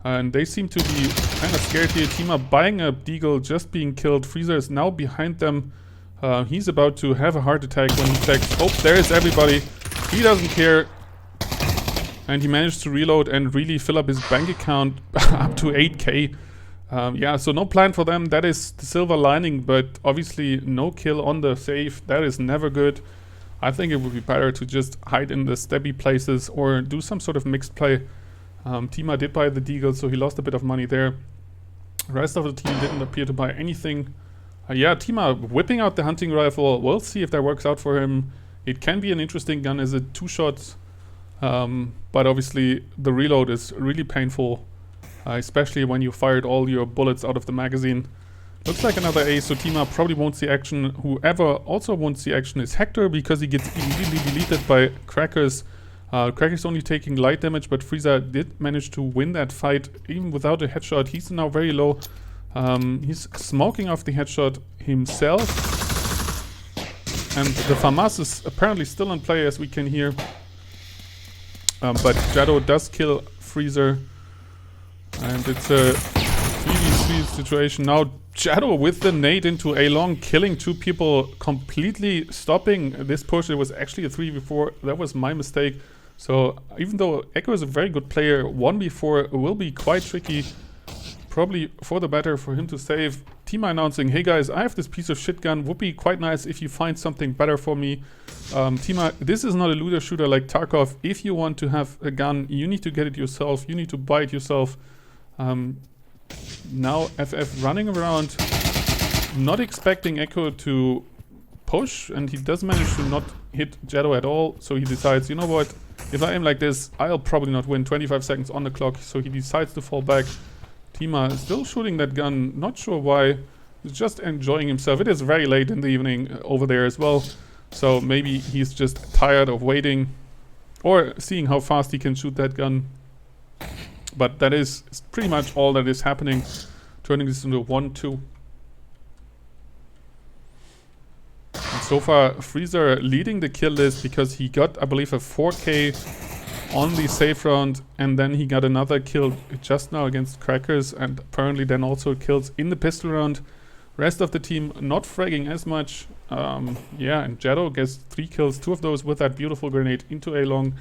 And they seem to be kind of scared here. Tima buying a Deagle, just being killed. Freezer is now behind them. He's about to have a heart attack when he checks. Oh, there is everybody. He doesn't care. And he managed to reload and really fill up his bank account up to 8k. Yeah, so no plan for them. That is the silver lining, but obviously no kill on the save. That is never good. I think it would be better to just hide in the stabby places or do some sort of mixed play. Tima did buy the Deagle, so he lost a bit of money there. The rest of the team didn't appear to buy anything. Yeah, Tima whipping out the hunting rifle. We'll see if that works out for him. It can be an interesting gun as a 2-shot, but obviously the reload is really painful, especially when you fired all your bullets out of the magazine. Looks like another ace, so Tima probably won't see action. Whoever also won't see action is Hector, because he gets immediately deleted by Crackers. Crackers only taking light damage, but Freezer did manage to win that fight even without a headshot. He's now very low. He's smoking off the headshot himself. And the FAMAS is apparently still in play, as we can hear. But Shadow does kill Freezer. And it's a 3v3 situation. Now Shadow with the nade into A-Long, killing 2 people, completely stopping this push. It was actually a 3v4. That was my mistake. So even though Echo is a very good player, 1v4 will be quite tricky. Probably for the better for him to save. Tima announcing, hey guys, I have this piece of shit gun. Would be quite nice if you find something better for me. Tima, this is not a looter shooter like Tarkov. If you want to have a gun, you need to get it yourself. You need to buy it yourself. Now FF running around, not expecting Echo to push, and he does manage to not hit Shadow at all. So he decides, you know what, if I aim like this, I'll probably not win. 25 seconds on the clock, so he decides to fall back. Tima still shooting that gun, not sure why. He's just enjoying himself. It is very late in the evening over there as well, so maybe he's just tired of waiting or seeing how fast he can shoot that gun. But that is pretty much all that is happening, turning this into 1-2. And so far, Freezer leading the kill list because he got, I believe, a 4k on the safe round, and then he got another kill just now against Crackers, and apparently then also kills in the pistol round. Rest of the team not fragging as much. Yeah, and Shadow gets 3 kills, 2 of those with that beautiful grenade into A-Long,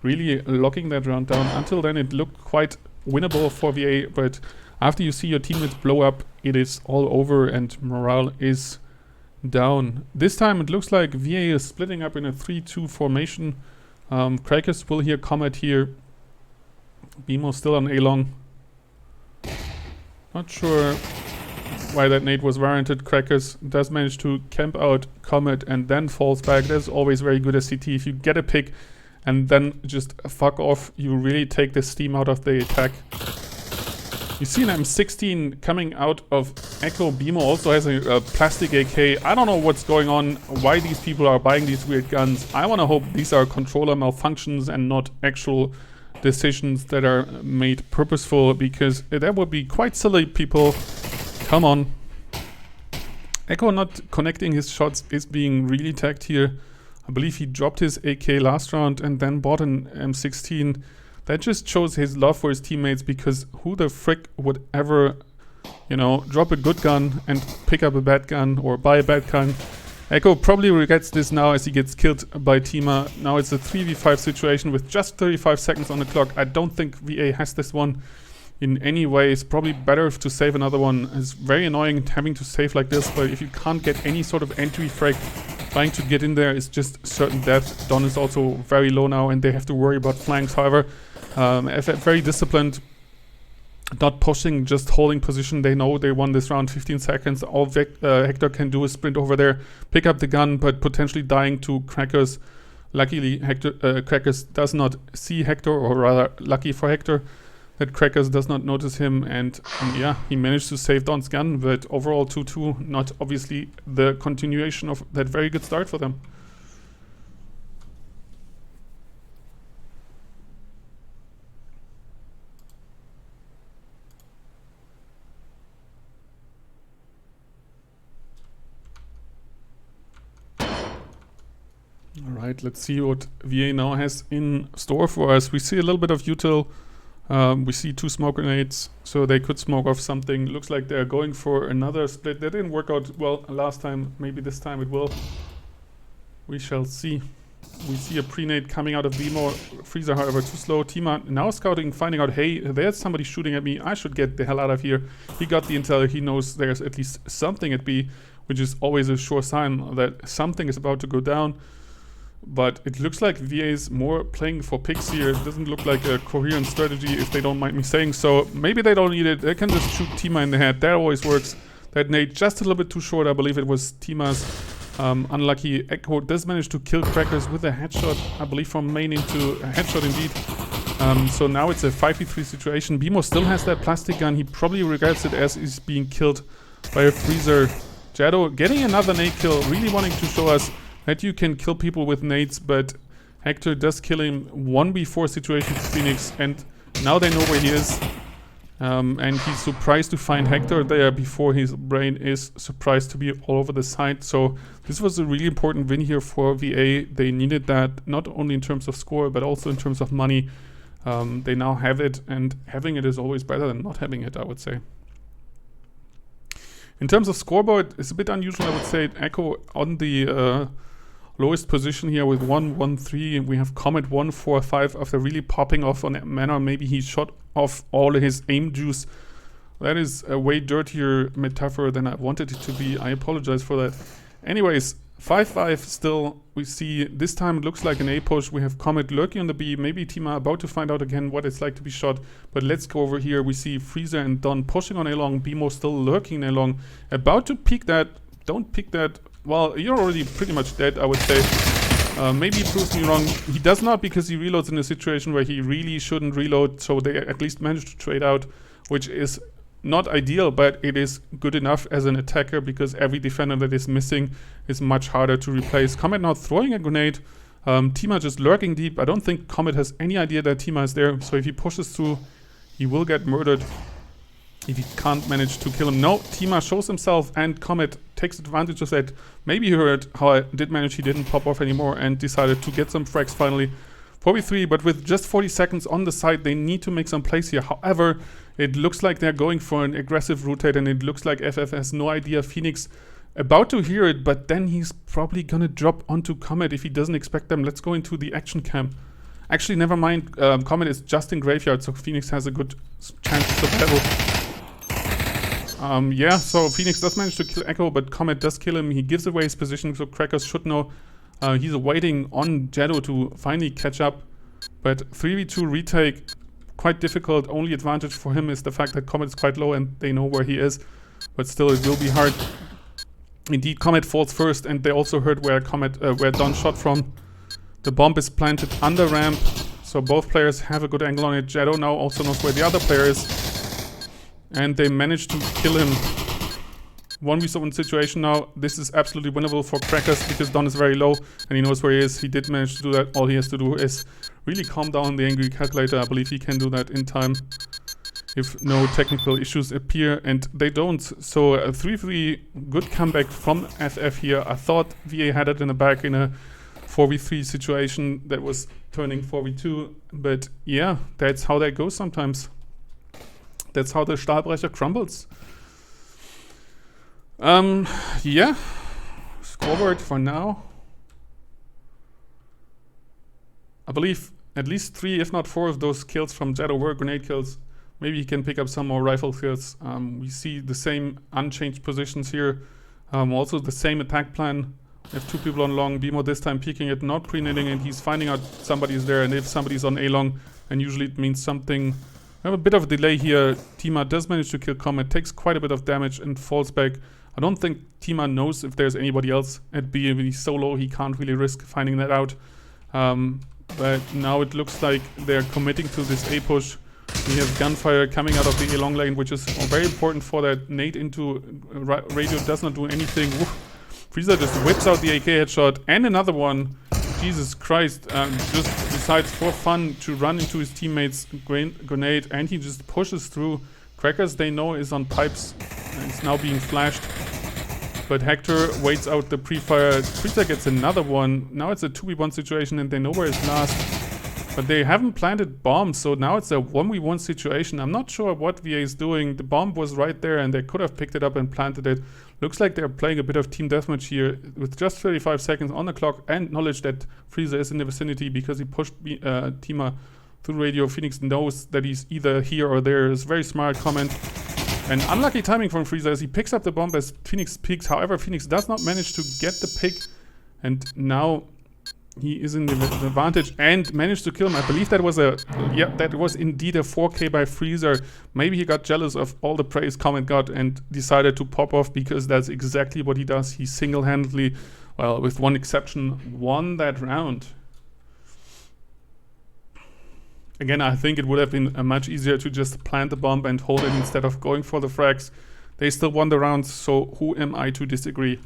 really locking that round down. Until then it looked quite winnable for VA, but after you see your teammates blow up, it is all over and morale is down. This time it looks like VA is splitting up in a 3-2 formation. Crackers will hear Comet here. BMO still on A-Long. Not sure why that nade was warranted. Crackers does manage to camp out Comet and then falls back. That's always very good as CT. If you get a pick and then just fuck off, you really take the steam out of the attack. You see an M16 coming out of Echo. BMO also has a plastic AK. I don't know what's going on, why these people are buying these weird guns. I want to hope these are controller malfunctions and not actual decisions that are made purposeful, because that would be quite silly, people. Come on. Echo not connecting his shots is being really tagged here. I believe he dropped his AK last round and then bought an M16. That just shows his love for his teammates, because who the frick would ever, you know, drop a good gun and pick up a bad gun or buy a bad gun? Echo probably regrets this now as he gets killed by Tima. Now it's a 3v5 situation with just 35 seconds on the clock. I don't think VA has this one in any way. It's probably better to save another one. It's very annoying having to save like this, but if you can't get any sort of entry frag, trying to get in there is just certain death. Don is also very low now and they have to worry about flanks. However, FF very disciplined, not pushing, just holding position. They know they won this round. 15 seconds. All Hector can do is sprint over there, pick up the gun, but potentially dying to Crackers. Luckily, Crackers does not see Hector, or rather, lucky for Hector that Crackers does not notice him. And yeah, he managed to save Don's gun, but overall 2-2, not obviously the continuation of that very good start for them. Alright, let's see what VA now has in store for us. We see a little bit of util. We see 2 smoke grenades, so they could smoke off something. Looks like they're going for another split. That didn't work out well last time. Maybe this time it will. We shall see. We see a pre-nade coming out of BMO. Freezer, however, too slow. Tima now scouting, finding out, hey, there's somebody shooting at me. I should get the hell out of here. He got the intel. He knows there's at least something at B, which is always a sure sign that something is about to go down. But it looks like VA is more playing for picks here. It doesn't look like a coherent strategy, if they don't mind me saying so. Maybe they don't need it. They can just shoot Tima in the head. That always works. That nade just a little bit too short. I believe it was Tima's. Unlucky. Echo does manage to kill Crackers with a headshot. I believe from main into a headshot indeed. So now it's a 5v3 situation. BMO still has that plastic gun. He probably regrets it as he's being killed by a freezer. Jado getting another nade kill. Really wanting to show us that you can kill people with nades, but Hector does kill him. 1v4 situation to Phoenix, and now they know where he is. And he's surprised to find Hector there before his brain is surprised to be all over the site. So this was a really important win here for VA. They needed that, not only in terms of score, but also in terms of money. They now have it, and having it is always better than not having it, I would say. In terms of scoreboard, it's a bit unusual, I would say. Echo on the lowest position here with 1-1-3. We have Comet 1-4-5 after really popping off on that manner. Maybe he shot off all his aim juice. That is a way dirtier metaphor than I wanted it to be. I apologize for that. Anyways, 5-5 still. We see this time it looks like an A push. We have Comet lurking on the B. Maybe Tima about to find out again what it's like to be shot. But let's go over here. We see Freezer and Don pushing on A long. BMO still lurking A long. About to peek that. Don't peek that. Well, you're already pretty much dead, I would say. Maybe he proves me wrong. He does not, because he reloads in a situation where he really shouldn't reload. So they at least managed to trade out, which is not ideal, but it is good enough as an attacker, because every defender that is missing is much harder to replace. Comet now throwing a grenade. Tima just lurking deep. I don't think Comet has any idea that Tima is there. So if he pushes through, he will get murdered if he can't manage to kill him. No, Tima shows himself and Comet takes advantage of that. Maybe he heard how I did manage, he didn't pop off anymore and decided to get some frags finally. 4v3, but with just 40 seconds on the side, they need to make some plays here. However, it looks like they're going for an aggressive rotate, and it looks like FF has no idea. Phoenix about to hear it, but then he's probably gonna drop onto Comet if he doesn't expect them. Let's go into the action cam. Actually, never mind. Comet is just in graveyard, so Phoenix has a good chance to survival. Yeah, so Phoenix does manage to kill Echo, but Comet does kill him. He gives away his position, so Crackers should know. He's waiting on Jado to finally catch up. But 3v2 retake, quite difficult. Only advantage for him is the fact that Comet is quite low and they know where he is. But still, it will be hard. Indeed, Comet falls first, and they also heard where where Don shot from. The bomb is planted under ramp, so both players have a good angle on it. Jado now also knows where the other player is. and they managed to kill him. 1v1 situation now. This is absolutely winnable for Crackers because Don is very low and he knows where he is. He did manage to do that. All he has to do is really calm down the angry calculator. I believe he can do that in time if no technical issues appear, and they don't. So a 3-3 good comeback from FF here. I thought VA had it in the back in a 4v3 situation that was turning 4v2, but yeah, that's how that goes sometimes. That's how the Stahlbrecher crumbles. Yeah, scoreboard for now. I believe at least 3, if not 4 of those kills from Jetto were grenade kills. Maybe he can pick up some more rifle kills. We see the same unchanged positions here. Also the same attack plan. We have 2 people on long. Bimo this time peeking it, not pre-nading, and he's finding out somebody's there. And if somebody's on A long, and usually it means something. We have a bit of a delay here. Tima does manage to kill Comet, takes quite a bit of damage and falls back. I don't think Tima knows if there's anybody else at B. He's so low, he can't really risk finding that out. But now it looks like they're committing to this A push. We have gunfire coming out of the A long lane, which is very important for that nade into radio. Does not do anything. Freezer just whips out the AK headshot and another one. Jesus Christ, just decides for fun to run into his teammates' grenade, and he just pushes through. Crackers, they know, is on pipes and it's now being flashed. But Hector waits out the pre-fire. Freezer gets another one. Now it's a 2v1 situation and they know where it's last. But they haven't planted bombs, so now it's a 1v1 situation. I'm not sure what VA is doing. The bomb was right there and they could have picked it up and planted it. Looks like they're playing a bit of team deathmatch here with just 35 seconds on the clock and knowledge that Freezer is in the vicinity because he pushed Tima through radio. Phoenix knows that he's either here or there. It's a very smart comment. And unlucky timing from Freezer as he picks up the bomb as Phoenix peeks. However, Phoenix does not manage to get the pick. And now he is in the advantage and managed to kill him. I believe that was that was indeed a 4K by Freezer. Maybe he got jealous of all the praise Comet got and decided to pop off because that's exactly what he does. He single-handedly, well, with one exception, won that round. Again, I think it would have been much easier to just plant the bomb and hold it instead of going for the frags. They still won the round, so who am I to disagree?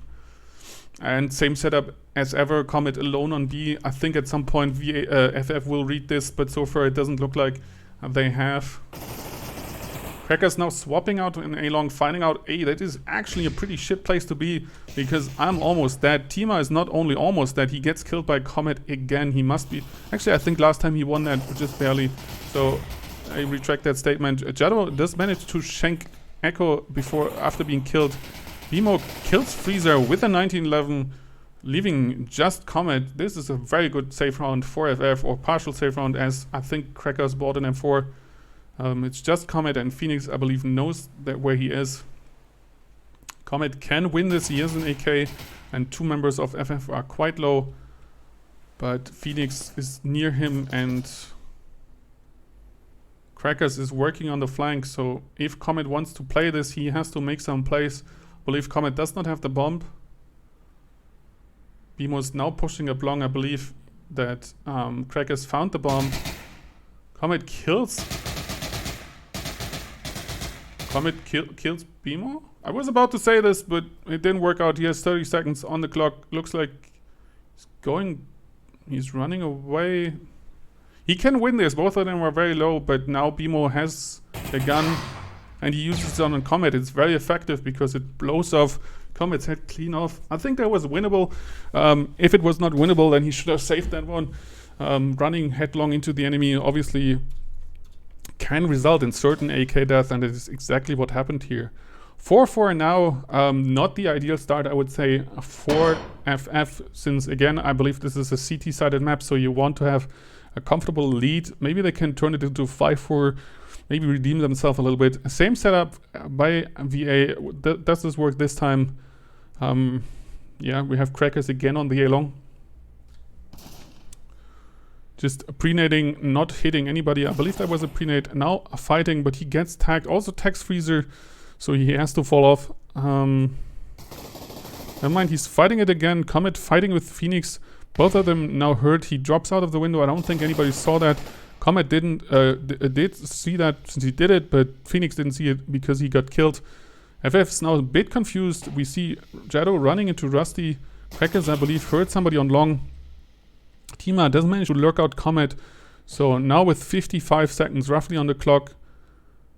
And same setup as ever, Comet alone on B. I think at some point FF will read this, but so far it doesn't look like they have. Crackers now swapping out in A long, finding out A. That is actually a pretty shit place to be because I'm almost dead. Tima is not only almost dead, he gets killed by Comet again. He must be. Actually, I think last time he won that just barely. So I retract that statement. Jado does manage to shank Echo after being killed. Bimo kills Freezer with a 1911, leaving just Comet. This is a very good safe round for FF, or partial safe round, as I think Crackers bought an M4. It's just Comet, and Phoenix, I believe, knows that where he is. Comet can win this. He has an AK, and 2 members of FF are quite low. But Phoenix is near him, and Crackers is working on the flank. So if Comet wants to play this, he has to make some plays. I believe Comet does not have the bomb. Bimo is now pushing up long. I believe that Crackers found the bomb. Comet kills... Comet kills Bimo? I was about to say this, but it didn't work out. He has 30 seconds on the clock. Looks like he's running away. He can win this. Both of them are very low, but now Bimo has a gun and he uses it on a Comet. It's very effective because it blows off Comet's head clean off. I think that was winnable. If it was not winnable, then he should have saved that one. Running headlong into the enemy, obviously can result in certain AK death, and it is exactly what happened here. 4-4 now, not the ideal start, I would say, for FF, since again, I believe this is a CT-sided map, so you want to have a comfortable lead. Maybe they can turn it into 5-4, maybe redeem themselves a little bit. Same setup by VA. Does this work this time? Yeah, we have Crackers again on the A-long. Just pre-nading, not hitting anybody. I believe that was a pre-nade. Now fighting, but he gets tagged. Also tags Freezer, so he has to fall off. Never mind, he's fighting it again. Comet fighting with Phoenix. Both of them now hurt. He drops out of the window. I don't think anybody saw that. Comet did see that since he did it, but Phoenix didn't see it because he got killed. FF is now a bit confused. We see Jado running into Rusty. Crackers, I believe, heard somebody on long. Tima doesn't manage to lurk out Comet. So now with 55 seconds roughly on the clock,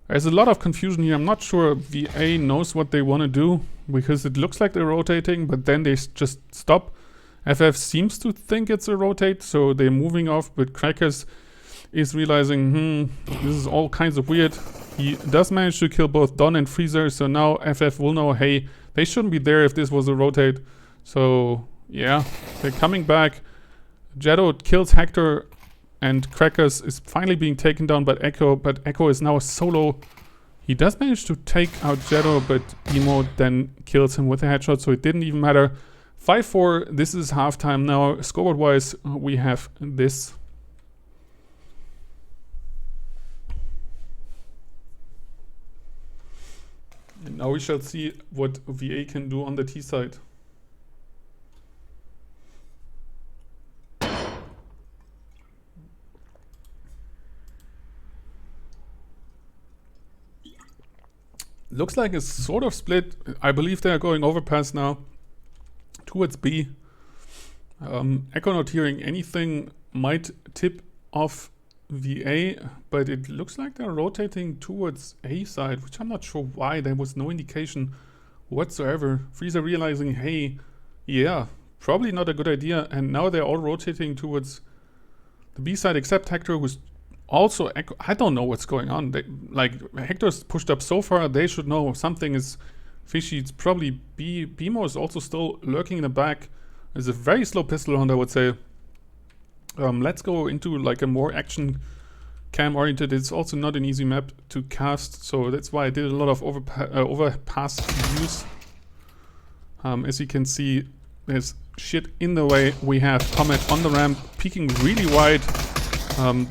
there's a lot of confusion here. I'm not sure VA knows what they want to do because it looks like they're rotating, but then they just stop. FF seems to think it's a rotate, so they're moving off, but Crackers is realizing, this is all kinds of weird. He does manage to kill both Don and Freezer, so now FF will know, hey, they shouldn't be there if this was a rotate. So, yeah, they're coming back. Jado kills Hector, and Crackers is finally being taken down by Echo, but Echo is now a solo. He does manage to take out Jado, but Emo then kills him with a headshot, so it didn't even matter. 5-4, this is halftime now. Scoreboard-wise, we have this. And now we shall see what VA can do on the T side. Looks like it's sort of split. I believe they are going overpass now towards B. Echo not hearing anything might tip off VA, but it looks like they're rotating towards A side, which I'm not sure why. There was no indication whatsoever. Freezer realizing, hey, yeah, probably not a good idea, and now they're all rotating towards the B side except Hector, who's also Echo. I don't know what's going on. Hector's pushed up so far, they should know something is fishy. It's probably B. BMO is also still lurking in the back. It's a very slow pistol round, I would say. Let's go into like a more action cam oriented. It's also not an easy map to cast, so that's why I did a lot of overpass views. As you can see, there's shit in the way. We have Comet on the ramp, peeking really wide.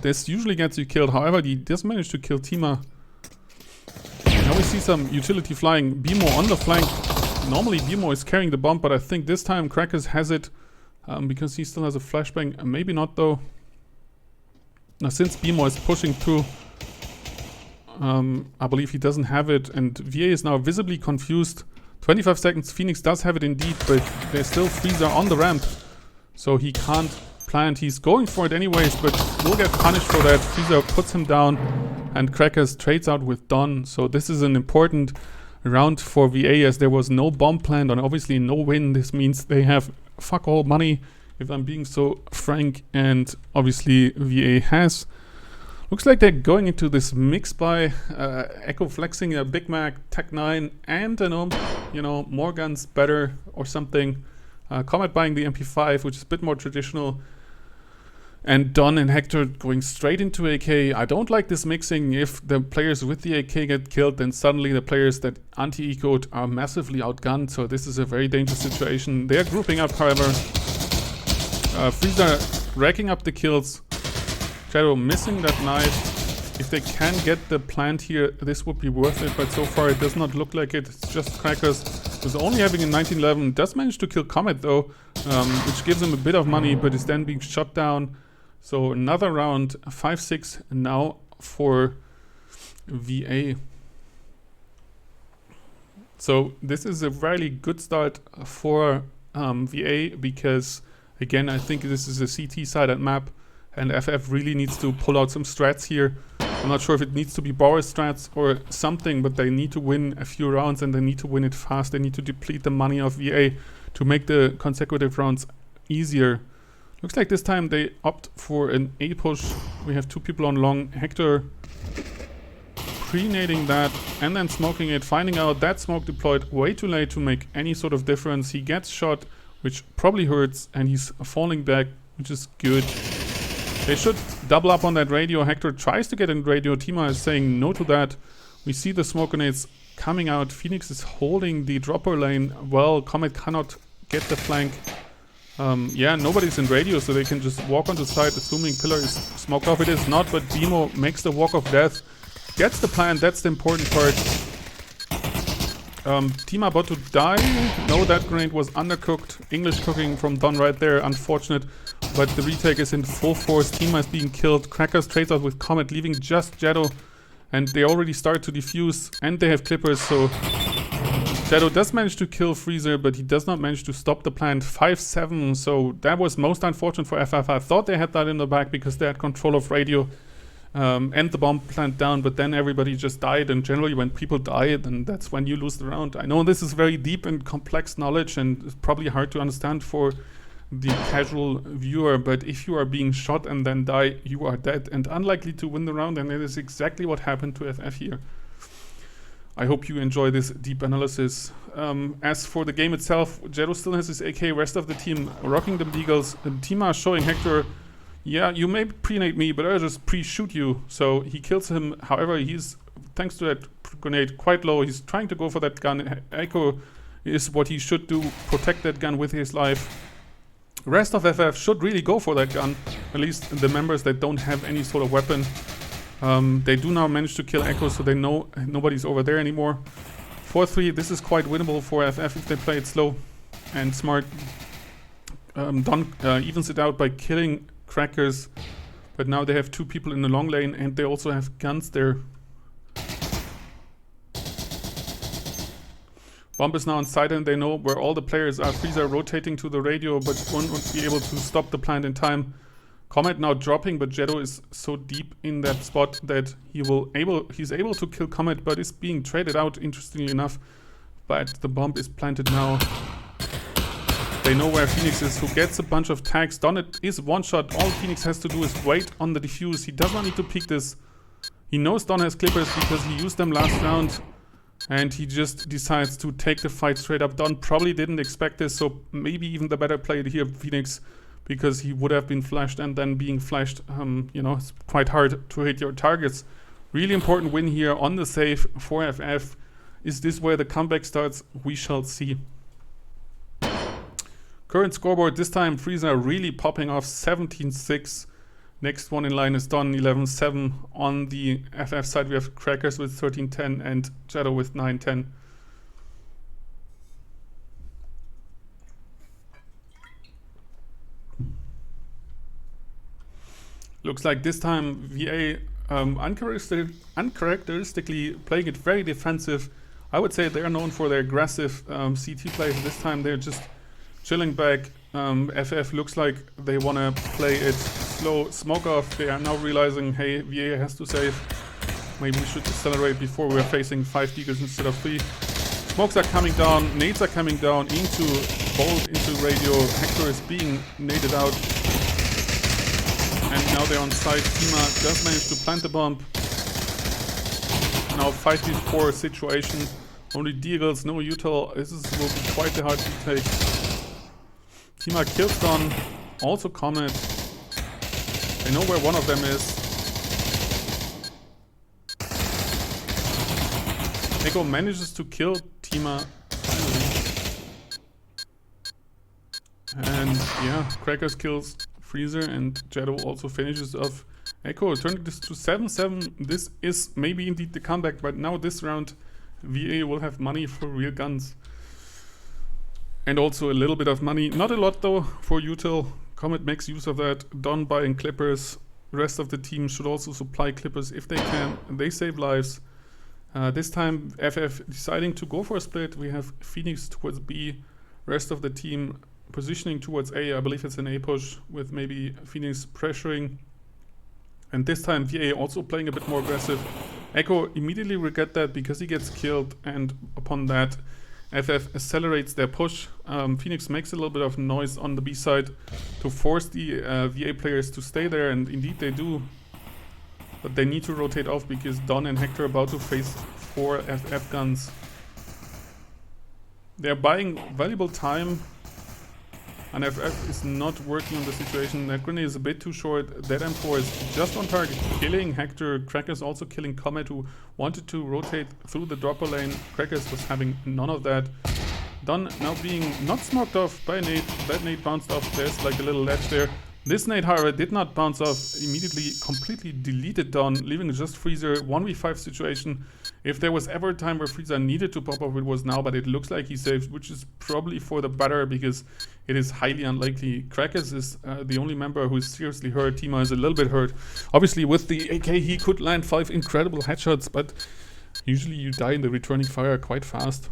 This usually gets you killed. However, he does manage to kill Tima. Now we see some utility flying. BMO on the flank. Normally BMO is carrying the bomb, but I think this time Crackers has it. Because he still has a flashbang. Maybe not though. Now since BMO is pushing through, I believe he doesn't have it, and VA is now visibly confused. 25 seconds, Phoenix does have it indeed, but there's still Freezer on the ramp, so he can't plant. He's going for it anyways, but will get punished for that. Freezer puts him down, and Crackers trades out with Don. So this is an important round for VA, as there was no bomb planned and obviously no win. This means they have fuck all money, if I'm being so frank, and obviously VA has. Looks like they're going into this mix by Echo flexing a Big Mac, Tech 9, and more guns better or something. Comet buying the MP5, which is a bit more traditional, and Don and Hector going straight into AK. I don't like this mixing. If the players with the AK get killed, then suddenly the players that anti-ecoed are massively outgunned, so this is a very dangerous situation. They're grouping up, however. Freezer racking up the kills. Shadow missing that knife. If they can get the plant here, this would be worth it, but so far it does not look like it. It's just Crackers, who's only having a 1911. Does manage to kill Comet though, which gives him a bit of money, but is then being shot down. So another round, 5-6 now for VA. So this is a really good start for VA, because again, I think this is a CT-sided map, and FF really needs to pull out some strats here. I'm not sure if it needs to be Bauer strats or something, but they need to win a few rounds, and they need to win it fast. They need to deplete the money of VA to make the consecutive rounds easier. Looks like this time they opt for an A push. We have two people on long. Hector pre-nading that and then smoking it, finding out that smoke deployed way too late to make any sort of difference. He gets shot, which probably hurts, and he's falling back, which is good. They should double up on that radio. Hector tries to get in radio. Tima is saying no to that. We see the smoke grenades coming out. Phoenix is holding the dropper lane. Well, Comet cannot get the flank. Yeah, nobody's in radio, so they can just walk on the side, assuming Pillar is smoked off. It is not, but BMO makes the walk of death. Gets the plant, that's the important part. Tima about to die. No, that grenade was undercooked. English cooking from Don right there. Unfortunate. but the retake is in full force. Tima is being killed. Crackers trades out with Comet, leaving just Jetto, and they already start to defuse, and they have Clippers, so Jetto does manage to kill Freezer, but he does not manage to stop the plant. 5-7, so that was most unfortunate for FF. I thought they had that in the back because they had control of radio and the bomb plant down, but then everybody just died, and generally when people die, then that's when you lose the round. I know this is very deep and complex knowledge, and it's probably hard to understand for the casual viewer, but if you are being shot and then die, you are dead and unlikely to win the round, and it is exactly what happened to FF here. I hope you enjoy this deep analysis. As for the game itself, Jetto still has his AK, rest of the team rocking the Beagles. Tima showing Hector, yeah, you may pre-nade me, but I'll just pre-shoot you. So he kills him. However, he's, thanks to that grenade, quite low. He's trying to go for that gun. Echo is what he should do, protect that gun with his life. Rest of FF should really go for that gun, at least the members that don't have any sort of weapon. They do now manage to kill Echo, so they know nobody's over there anymore. 4-3, this is quite winnable for FF if they play it slow and smart. Don evens it out by killing Crackers, but now they have 2 people in the long lane, and they also have guns there. Bomb is now on site, and they know where all the players are. Freezer rotating to the radio, but won't be able to stop the plant in time. Comet now dropping, but Jetto is so deep in that spot that he's able to kill Comet, but is being traded out, interestingly enough. But the bomb is planted now. They know where Phoenix is, who gets a bunch of tags. Donnet is one shot. All Phoenix has to do is wait on the defuse. He does not need to peek this. He knows Don has Clippers because he used them last round, and he just decides to take the fight straight up. Don probably didn't expect this, so maybe even the better play here, Phoenix, because he would have been flashed, and then being flashed, you know, it's quite hard to hit your targets. Really important win here on the save for FF. Is this where the comeback starts? We shall see. Current scoreboard, this time Freezer really popping off 17-6. Next one in line is Don 11-7. On the FF side we have Crackers with 13-10 and Jetto with 9-10. Looks like this time VA uncharacteristically playing it very defensive. I would say they're known for their aggressive CT plays. This time they're just chilling back. FF looks like they want to play it slow. Smoke off. They are now realizing, hey, VA has to save. Maybe we should accelerate before we're facing 5 deagles instead of 3. Smokes are coming down. Nades are coming down into Bolt, into radio. Hector is being naded out. And now they're on site. Tima does manage to plant the bomb. Now 5v4 situation. Only deagles, no util. This will be quite the hard retake. Tima kills Don, also Comet. They know where one of them is. Echo manages to kill Tima. And yeah, Crackers kills Freezer, and Jetto also finishes off Echo, turning this to 7-7. This is maybe indeed the comeback, but now this round VA will have money for real guns. And also a little bit of money, not a lot though, for util. Comet makes use of that. Don buying Clippers. The rest of the team should also supply Clippers if they can. They save lives. This time FF deciding to go for a split. We have Phoenix towards B. Rest of the team positioning towards A. I believe it's an A push with maybe Phoenix pressuring. And this time VA also playing a bit more aggressive. Echo immediately regret that because he gets killed, and upon that FF accelerates their push. Phoenix makes a little bit of noise on the B side to force the VA players to stay there, and indeed they do. But they need to rotate off because Don and Hector are about to face 4 FF guns. They're buying valuable time, and FF is not working on the situation. That grenade is a bit too short. That M4 is just on target, killing Hector. Crackers also killing Comet, who wanted to rotate through the dropper lane. Crackers was having none of that. Don now being not smoked off by nade. That nade bounced off. There's like a little ledge there. This nade, however, did not bounce off, immediately completely deleted down, leaving just Freezer 1v5 situation. If there was ever a time where Freezer needed to pop off, it was now, but it looks like he saved, which is probably for the better because it is highly unlikely. Krakers is the only member who is seriously hurt. Tima is a little bit hurt. Obviously, with the AK, he could land 5 incredible headshots, but usually you die in the returning fire quite fast.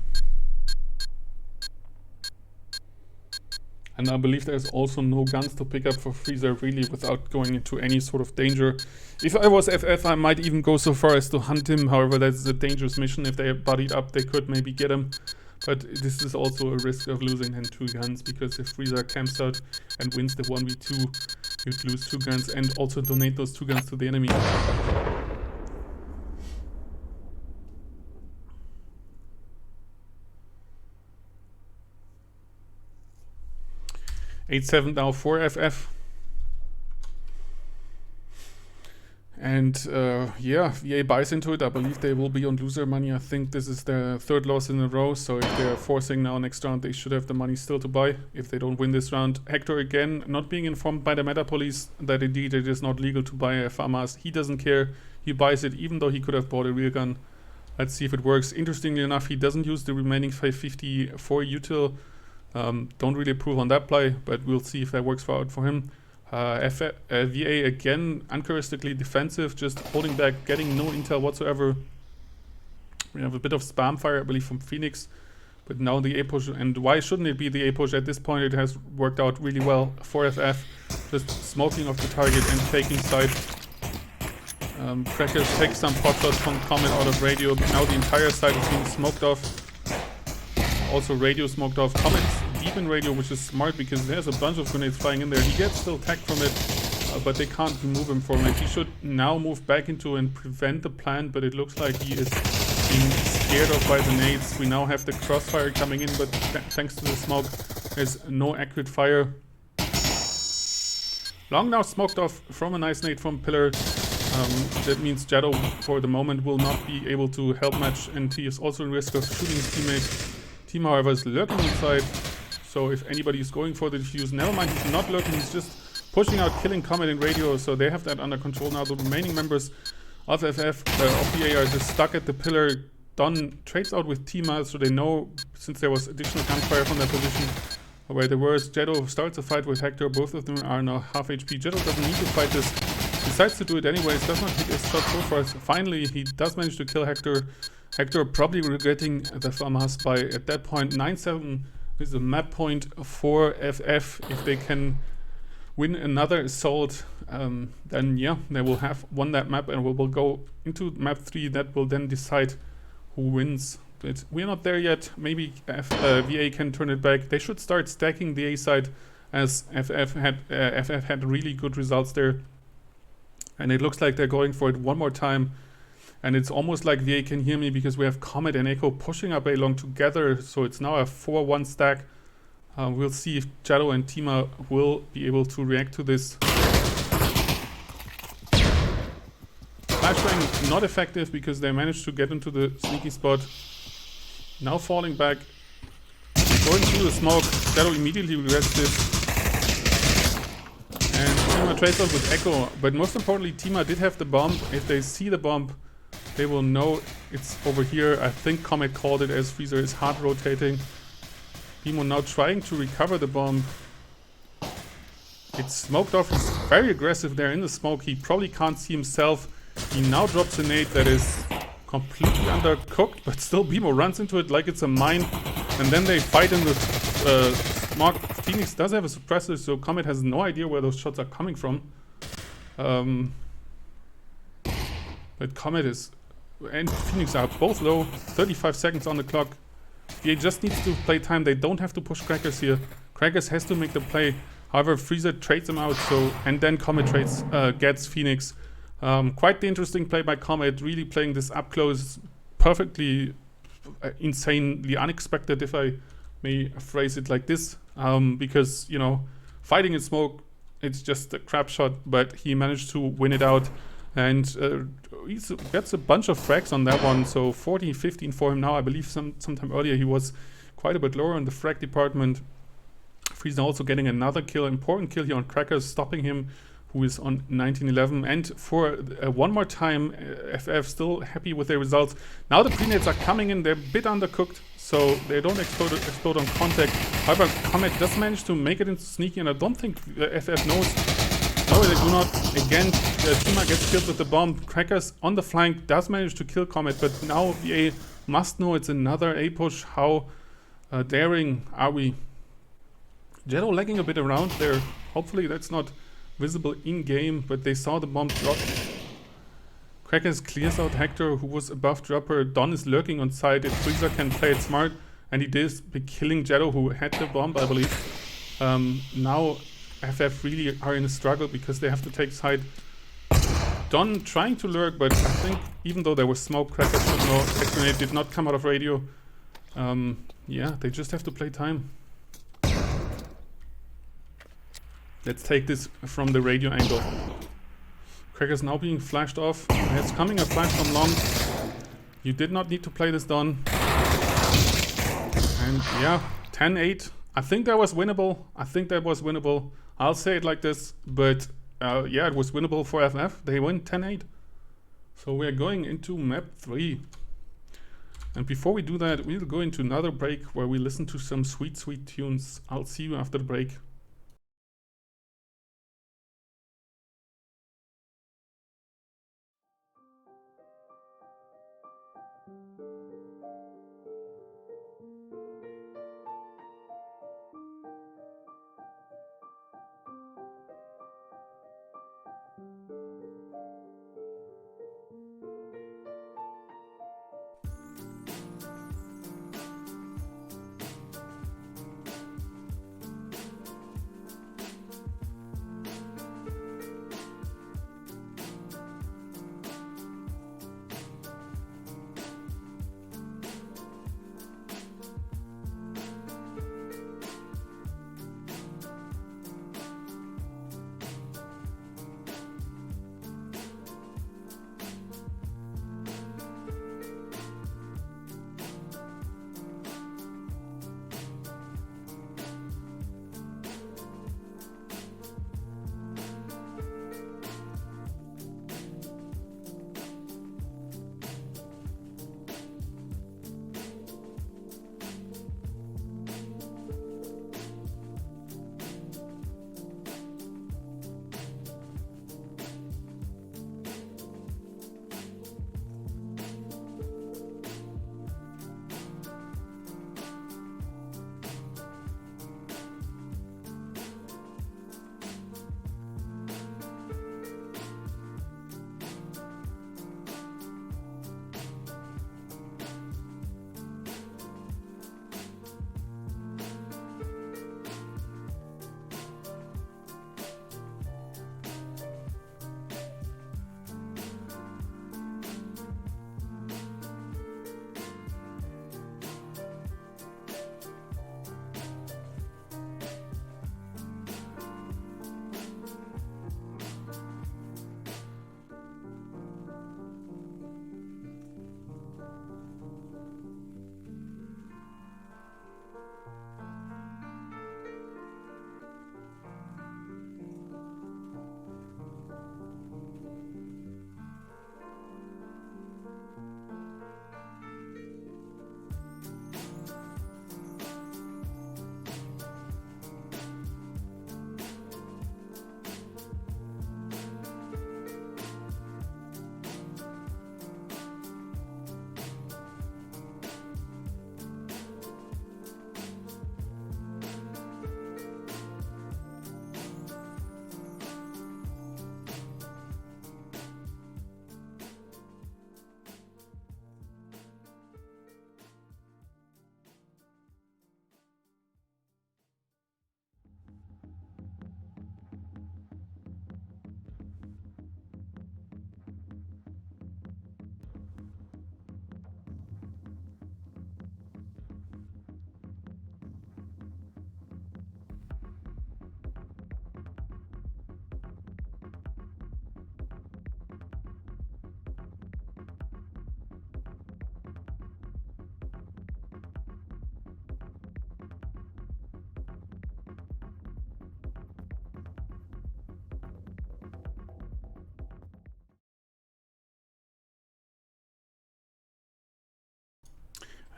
And I believe there's also no guns to pick up for Freezer really without going into any sort of danger. If I was FF, I might even go so far as to hunt him. However, that's a dangerous mission. If they are buddied up, they could maybe get him. But this is also a risk of losing then 2 guns, because if Freezer camps out and wins the 1v2, you'd lose 2 guns and also donate those 2 guns to the enemy. 8-7 now for FF. And yeah, VA buys into it. I believe they will be on loser money. I think this is their 3rd loss in a row. So if they're forcing now next round, they should have the money still to buy if they don't win this round. Hector again, not being informed by the meta police that indeed it is not legal to buy a FAMAS. He doesn't care. He buys it even though he could have bought a real gun. Let's see if it works. Interestingly enough, he doesn't use the remaining 550 for util. Don't really approve on that play, but we'll see if that works out for him. VA again, uncharacteristically defensive, just holding back, getting no intel whatsoever. We have a bit of spam fire, I believe, from Phoenix, but now the A push. And why shouldn't it be the A push? At this point, it has worked out really well for FF. Just smoking off the target and taking side. Crackers take some pot shots from Comet out of radio, but now the entire side is being smoked off. Also radio smoked off. Comet's deep in radio, which is smart because there's a bunch of grenades flying in there. He gets still tagged from it, but they can't remove him from it. He should now move back into and prevent the plant, but it looks like he is being scared of by the nades. We now have the crossfire coming in, but thanks to the smoke, there's no accurate fire. Long now smoked off from a nice nade from Pillar. That means Shadow for the moment will not be able to help match, and he is also in risk of shooting his teammate. Team, however, is lurking inside, so if anybody is going for the defuse, never mind, he's not lurking, he's just pushing out, killing Comet in radio, so they have that under control now. The remaining members of FF, of VA are just stuck at the pillar. Don trades out with Tima, so they know, since there was additional gunfire from their position where they were, Jetto starts a fight with Hector. Both of them are now half HP. Jetto doesn't need to fight this, decides to do it anyways, does not hit his shot so far. Finally, he does manage to kill Hector. Hector probably regretting the FAMAS by, at that point, 9-7 is a map point for FF. If they can win another assault, then yeah, they will have won that map and we will go into map 3. That will then decide who wins. But we're not there yet. Maybe VA can turn it back. They should start stacking the A side, as FF had really good results there. And it looks like they're going for it one more time. And it's almost like VA can hear me because we have Comet and Echo pushing up A long together. So it's now a 4-1 stack. We'll see if Shadow and Tima will be able to react to this. Flashbang not effective because they managed to get into the sneaky spot. Now falling back. Going through the smoke. Shadow immediately regrets this. And Tima trades out with Echo. But most importantly, Tima did have the bomb. If they see the bomb, they will know it's over here. I think Comet called it as Freezer is hard rotating. Bimo now trying to recover the bomb. It's smoked off. He's very aggressive there in the smoke. He probably can't see himself. He now drops a nade that is completely undercooked, but still Bimo runs into it like it's a mine. And then they fight in the smoke. Phoenix does have a suppressor, so Comet has no idea where those shots are coming from. But Comet is and Phoenix are both low. 35 seconds on the clock. VA just needs to play time. They don't have to push Crackers here. Crackers has to make the play. However, Freezer trades him out, and then Comet gets Phoenix. Quite the interesting play by Comet, really playing this up close, perfectly insanely unexpected, if I may phrase it like this. Because, you know, fighting in smoke, it's just a crap shot, but he managed to win it out. And he gets a bunch of frags on that one, so 40-15 for him now. I believe sometime earlier he was quite a bit lower in the frag department. Freezer also getting another kill, important kill here on Crackers, stopping him, who is on 1911. And for one more time, FF still happy with their results. Now the pre-nades are coming in, they're a bit undercooked, so they don't explode on contact. However, Comet does manage to make it into sneaky, and I don't think FF knows. No, they do not. Again, Tima gets killed with the bomb. Crackers on the flank does manage to kill Comet, but now VA must know it's another A push. How daring are we? Jetto lagging a bit around there. Hopefully that's not visible in-game, but they saw the bomb drop. Crackers clears out Hector, who was above dropper. Don is lurking on side. If Freezer can play it smart, and he did be killing Jetto, who had the bomb, I believe. Now FF really are in a struggle because they have to take side. Don trying to lurk, but I think even though there was smoke, Crackers should know. X-Grenade did not come out of radio. Yeah, they just have to play time. Let's take this from the radio angle. Crackers now being flashed off. There's coming a flash from long. You did not need to play this, Don. And yeah, 10-8. I think that was winnable. I'll say it like this, but yeah, it was winnable for FF. They win 10-8. So we're going into map 3. And before we do that, we'll go into another break where we listen to some sweet, sweet tunes. I'll see you after the break.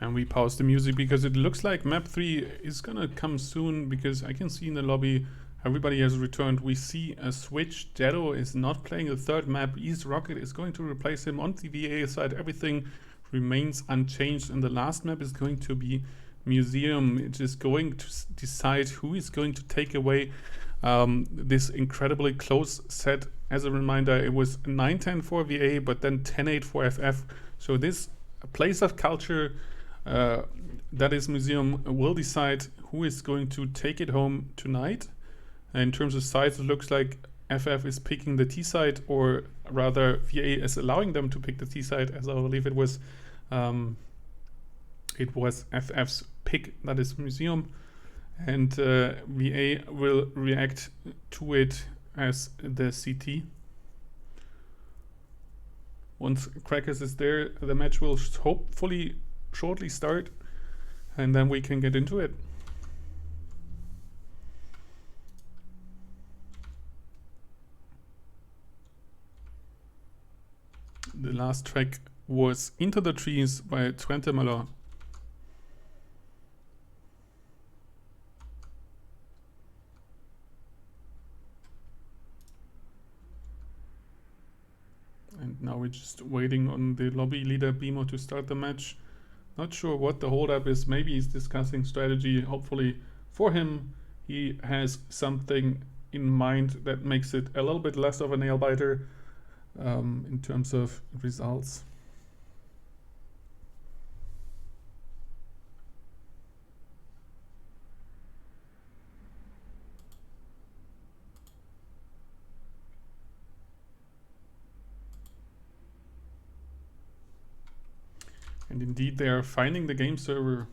And we pause the music because it looks like map 3 is gonna come soon, because I can see in the lobby everybody has returned. We see a switch. Jado is not playing the third map. East Rocket is going to replace him on the VA side. Everything remains unchanged, and the last map is going to be Museum. It is going to decide who is going to take away this incredibly close set. As a reminder, it was 9-10 for VA, but then 10-8 for FF. So this place of culture, that is Museum, will decide who is going to take it home tonight. In terms of sides, it looks like FF is picking the T side, or rather VA is allowing them to pick the T side, as I believe it was FF's pick, that is Museum, and VA will react to it as the CT. Once Crackers is there, the match will hopefully shortly start, and then we can get into it. The last track was Into the Trees by Twente Muller. And now we're just waiting on the lobby leader Bimo to start the match. Not sure what the holdup is. Maybe he's discussing strategy. Hopefully for him, he has something in mind that makes it a little bit less of a nail biter in terms of results. And indeed, they are finding the game server.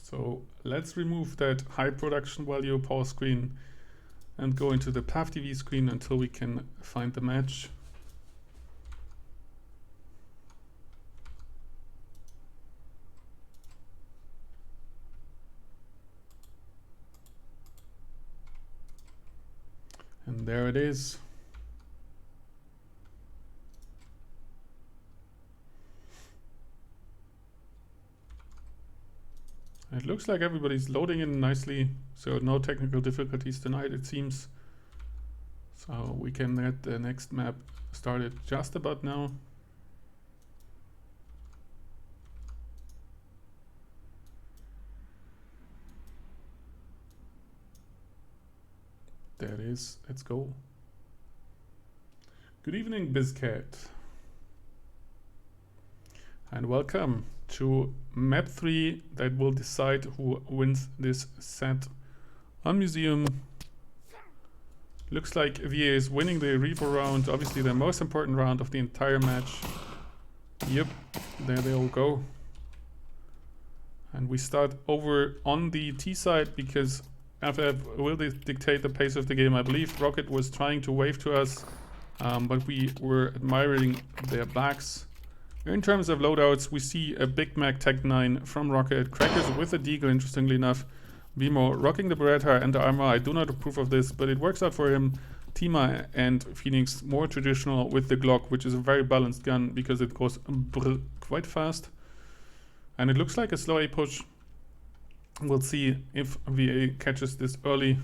So let's remove that high production value power screen and go into the PAF TV screen until we can find the match. And there it is. It looks like everybody's loading in nicely, so no technical difficulties tonight, it seems. So we can get the next map started just about now. There it is, let's go. Good evening, BizCat. And welcome to map 3 that will decide who wins this set on Museum. Looks like VA is winning the Reaper round, obviously the most important round of the entire match. Yep, there they all go. And we start over on the T side because FF will dictate the pace of the game. I believe Rocket was trying to wave to us, but we were admiring their backs. In terms of loadouts, we see a Big Mac Tech 9 from Rocket, Crackers with a Deagle, interestingly enough. Vimo rocking the Beretta and the armor. I do not approve of this, but it works out for him. Tima and Phoenix more traditional with the Glock, which is a very balanced gun because it goes quite fast. And it looks like a slow A push. We'll see if VA catches this early.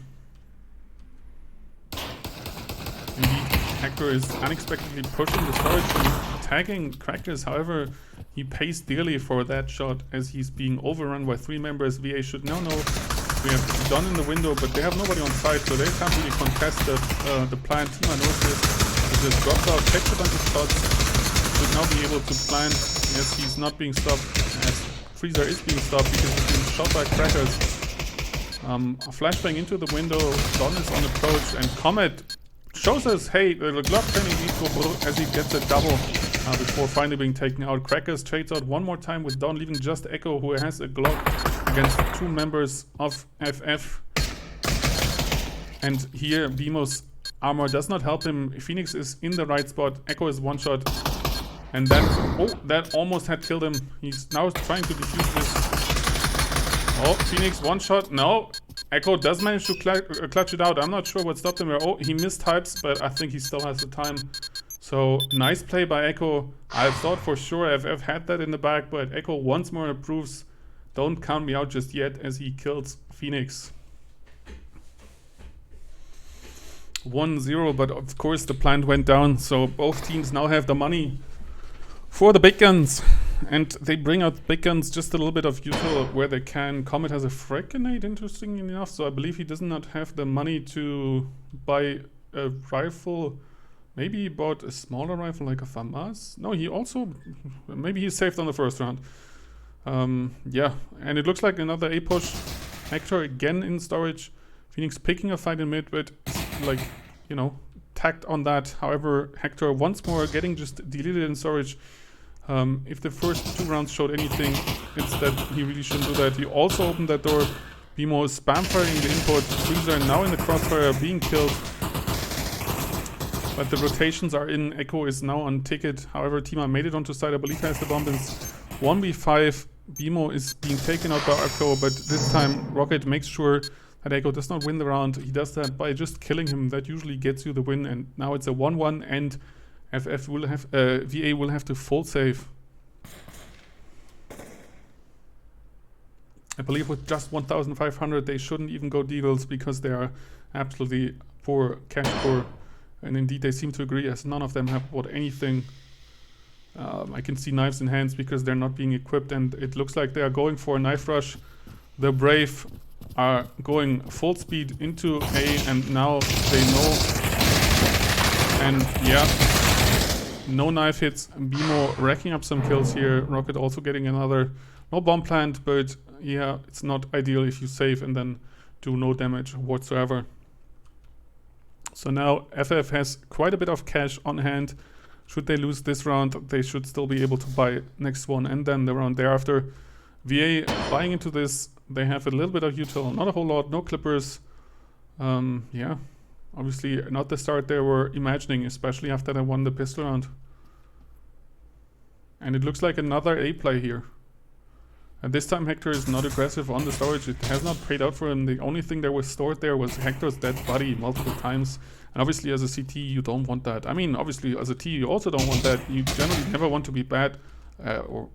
Indeed, Hector is unexpectedly pushing the storage and tagging Crackers. However, he pays dearly for that shot as he's being overrun by 3 members. VA should now know we have Don in the window, but they have nobody on site, so they can't really contest the plan. Tima knows this. He just drops out, takes a bunch of shots, should now be able to plan. Yes, he's not being stopped, as Freezer is being stopped because he's being shot by Crackers. A flashbang into the window, Don is on approach, and Comet shows us, hey, the Glock training needs to go as he gets a double before finally being taken out. Crackers trades out one more time with Don, leaving just Echo, who has a Glock against 2 members of FF. And here, Vimo's armor does not help him. Phoenix is in the right spot, Echo is one shot. And then, oh, that almost had killed him. He's now trying to defuse this. Oh, Phoenix, one shot, no. Echo does manage to clutch it out. I'm not sure what stopped him here. Oh, he missed types, but I think he still has the time. So nice play by Echo. I thought for sure FF had that in the back, but Echo once more proves, don't count me out just yet, as he kills Phoenix. 1-0, but of course the plant went down, so both teams now have the money for the big guns. And they bring out big guns, just a little bit of util where they can. Comet has a frag grenade, interestingly enough, so I believe he does not have the money to buy a rifle. Maybe he bought a smaller rifle like a FAMAS. No, he also, maybe he saved on the first round. Yeah, and it looks like another A push. Hector again in storage. Phoenix picking a fight in mid, but like, you know, tacked on that. However, Hector once more getting just deleted in storage. If the first 2 rounds showed anything, it's that he really shouldn't do that. He also opened that door. BMO is spam firing the input. Freezer now in the crossfire, being killed. But the rotations are in. Echo is now on ticket. However, Tima made it onto side. I believe has the bomb. It's 1v5. BMO is being taken out by Echo, but this time Rocket makes sure that Echo does not win the round. He does that by just killing him. That usually gets you the win, and now it's a 1-1, and FF will have VA will have to full save. I believe with just 1,500 they shouldn't even go deagles because they are absolutely poor, cash poor. And indeed they seem to agree, as none of them have bought anything. I can see knives in hands because they're not being equipped, and it looks like they are going for a knife rush. The Brave are going full speed into A, and now they know. And yeah, no knife hits. BMO racking up some kills here. Rocket also getting another. No bomb plant, but yeah, it's not ideal if you save and then do no damage whatsoever. So now FF has quite a bit of cash on hand. Should they lose this round, they should still be able to buy next one and then the round thereafter. VA buying into this. They have a little bit of util, not a whole lot, no clippers. Yeah, obviously not the start they were imagining, especially after they won the pistol round. And it looks like another A play here. And this time Hector is not aggressive on the storage. It has not paid out for him. The only thing that was stored there was Hector's dead body multiple times. And obviously as a CT you don't want that. I mean, obviously as a T you also don't want that. You generally never want to be bad. You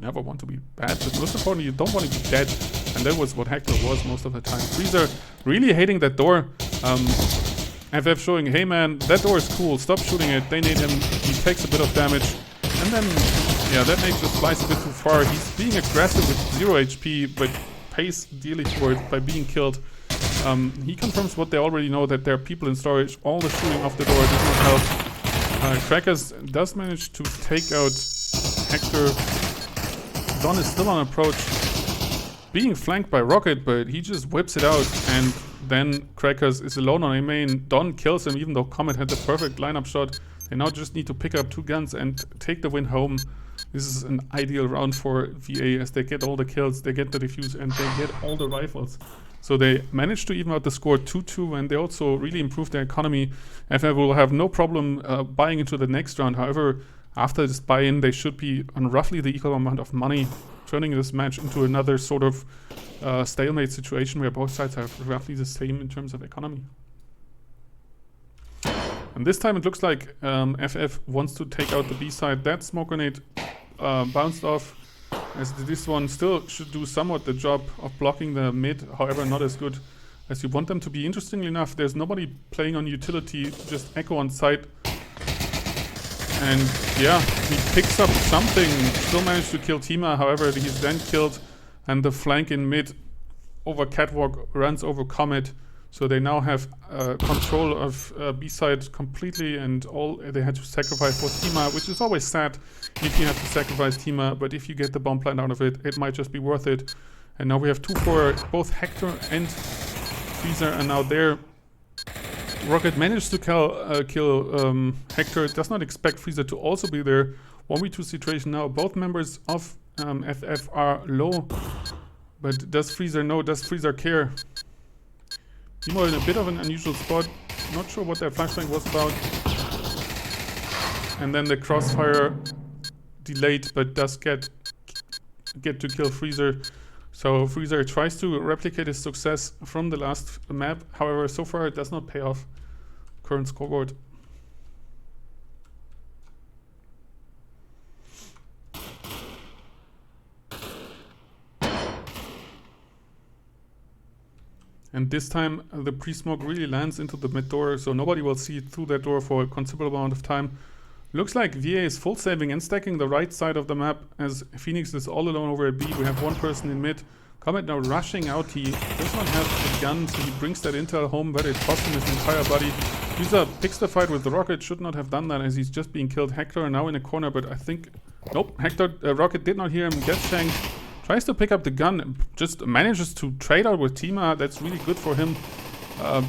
never want to be bad, but most importantly you don't want to be dead. And that was what Hector was most of the time. Freezer really hating that door. FF showing, hey man, that door is cool, stop shooting it. They need him, he takes a bit of damage. And then, yeah, that nade just flies a bit too far. He's being aggressive with 0 HP, but pays dearly for it by being killed. He confirms what they already know, that there are people in storage. All the shooting off the door does not help. Crackers does manage to take out Hector. Don is still on approach, being flanked by Rocket, but he just whips it out, and then Crackers is alone on A main. Don kills him, even though Comet had the perfect lineup shot. They now just need to pick up 2 guns and take the win home. This is an ideal round for VA, as they get all the kills, they get the defuse, and they get all the rifles. So they managed to even out the score 2-2, and they also really improved their economy. FF will have no problem buying into the next round. However, after this buy-in, they should be on roughly the equal amount of money, turning this match into another sort of stalemate situation where both sides have roughly the same in terms of economy. And this time it looks like FF wants to take out the B side. That smoke grenade bounced off, as this one still should do somewhat the job of blocking the mid, however not as good as you want them to be. Interestingly enough, there's nobody playing on utility, just Echo on site. And yeah, he picks up something, still managed to kill Tima, however he's then killed, and the flank in mid over Catwalk runs over Comet. So they now have control of B-side completely, and all they had to sacrifice was Tima, which is always sad if you have to sacrifice Tima, but if you get the bomb plant out of it, it might just be worth it. And now we have 2 for both Hector and Freezer are now there. Rocket managed to kill Hector, does not expect Freezer to also be there. 1v2 situation now, both members of FF are low, but does Freezer know, does Freezer care? Timo in a bit of an unusual spot, not sure what their flashbang was about. And then the crossfire delayed, but does get to kill Freezer. So Freezer tries to replicate his success from the last map, however so far it does not pay off. Current scoreboard. And this time the pre-smoke really lands into the mid door, so nobody will see through that door for a considerable amount of time. Looks like VA is full saving and stacking the right side of the map as Phoenix is all alone over at B. We have one person in mid. Comet now rushing out. He does not have a gun, so he brings that intel home, but it cost him his entire body. User picks the fight with the Rocket. Should not have done that as he's just being killed. Hector now in a corner, but I think... Nope, Hector, Rocket did not hear him. Gets shanked. Tries to pick up the gun. Just manages to trade out with Tima. That's really good for him.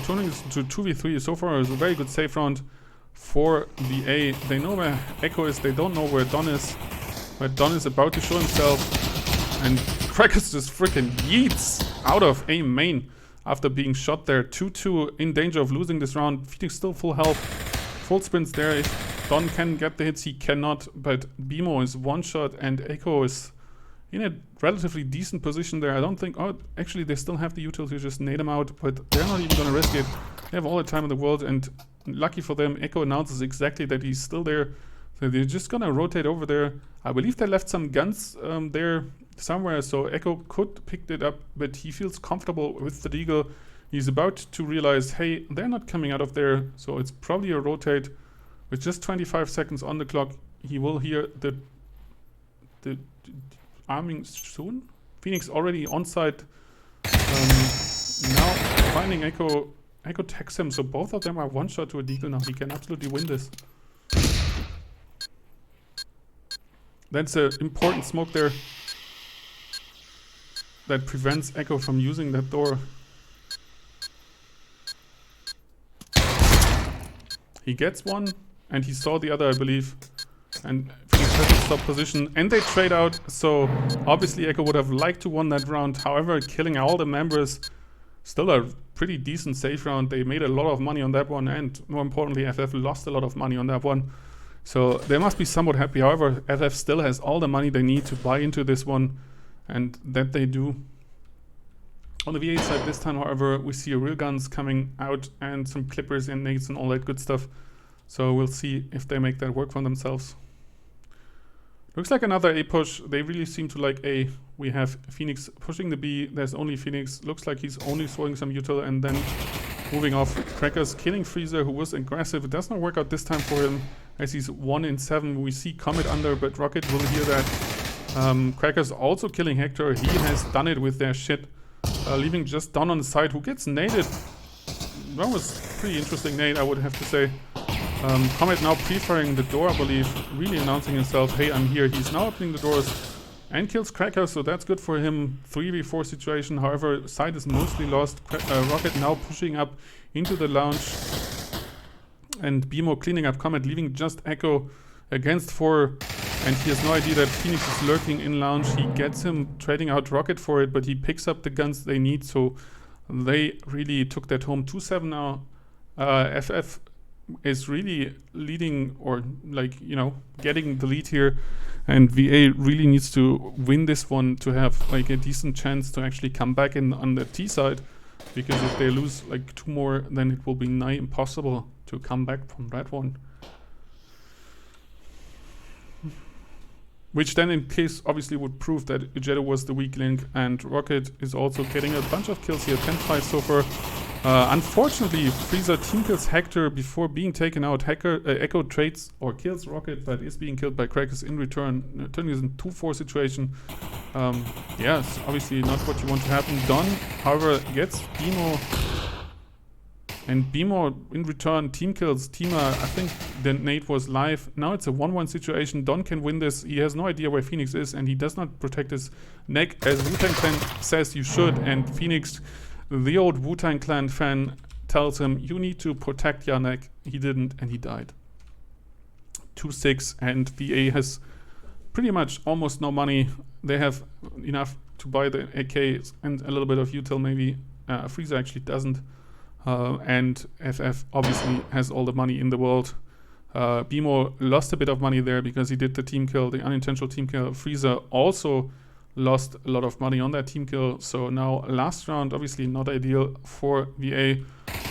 Turning this to 2v3 so far is a very good safe round for VA. They know where Echo is. They don't know where Don is. But Don is about to show himself. And Crackers just freaking yeets out of A main after being shot there. 2-2 in danger of losing this round. Phoenix still full health. Full sprints there. If Don can get the hits, he cannot. But BMO is one shot and Echo is in a relatively decent position there. I don't think... Oh, actually they still have the util to just nade him out. But they're not even going to risk it. They have all the time in the world. And lucky for them, Echo announces exactly that he's still there. So they're just going to rotate over there. I believe they left some guns there somewhere, so Echo could pick it up, but he feels comfortable with the Deagle. He's about to realize, hey, they're not coming out of there, so it's probably a rotate. With just 25 seconds on the clock, he will hear the arming soon. Phoenix already on site. Now finding Echo. Echo tags him, so both of them are one shot to a Deagle now. He can absolutely win this. That's an important smoke there that prevents Echo from using that door. He gets one, and he saw the other, I believe. And Phoenix has a stop position, and they trade out. So obviously Echo would have liked to win that round. However, killing all the members, still a pretty decent safe round. They made a lot of money on that one, and more importantly, FF lost a lot of money on that one. So they must be somewhat happy. However, FF still has all the money they need to buy into this one, and that they do. On the V8 side this time, however, we see real guns coming out and some clippers and nades and all that good stuff. So we'll see if they make that work for themselves. Looks like another A push. They really seem to like A. We have Phoenix pushing the B. There's only Phoenix. Looks like he's only throwing some util and then moving off. Crackers killing Freezer, who was aggressive. It does not work out this time for him, as he's 1 in 7. We see Comet under, but Rocket will hear that. Crackers also killing Hector. He has done it with their shit. Leaving just Don on the side, who gets naded. That was pretty interesting nade, I would have to say. Comet now pre-firing the door, I believe. Really announcing himself, hey, I'm here. He's now opening the doors and kills Crackers, so that's good for him. 3v4 situation, however, side is mostly lost. Rocket now pushing up into the lounge. And BMO cleaning up Comet, leaving just Echo against 4. And he has no idea that Phoenix is lurking in lounge. He gets him trading out Rocket for it, but he picks up the guns they need, so they really took that home. 2-7 now. FF is really leading, or like, you know, getting the lead here. And VA really needs to win this one to have like a decent chance to actually come back in on the T side. Because if they lose like 2 more, then it will be nigh impossible to come back from that one. Which then in case obviously would prove that Ujetto was the weak link, and Rocket is also getting a bunch of kills here, 10-5 so far. Unfortunately, Freezer team kills Hector before being taken out. Echo trades or kills Rocket, but is being killed by Crackers in return, turning this into a 2-4 situation. Yeah, it's obviously not what you want to happen. Don, however, gets BMO. And BMO in return team kills Tima. I think the nade was live. Now it's a 1-1 situation. Don can win this. He has no idea where Phoenix is, and he does not protect his neck as Wu-Tang Clan says you should. And Phoenix, the old Wu-Tang Clan fan, tells him you need to protect your neck. He didn't, and he died. 2-6, and VA has pretty much almost no money. They have enough to buy the AK and a little bit of util maybe. Freezer actually doesn't. And FF obviously has all the money in the world. BMO lost a bit of money there because he did the team kill, the unintentional team kill. Freezer also lost a lot of money on that team kill. So now last round, obviously not ideal for VA.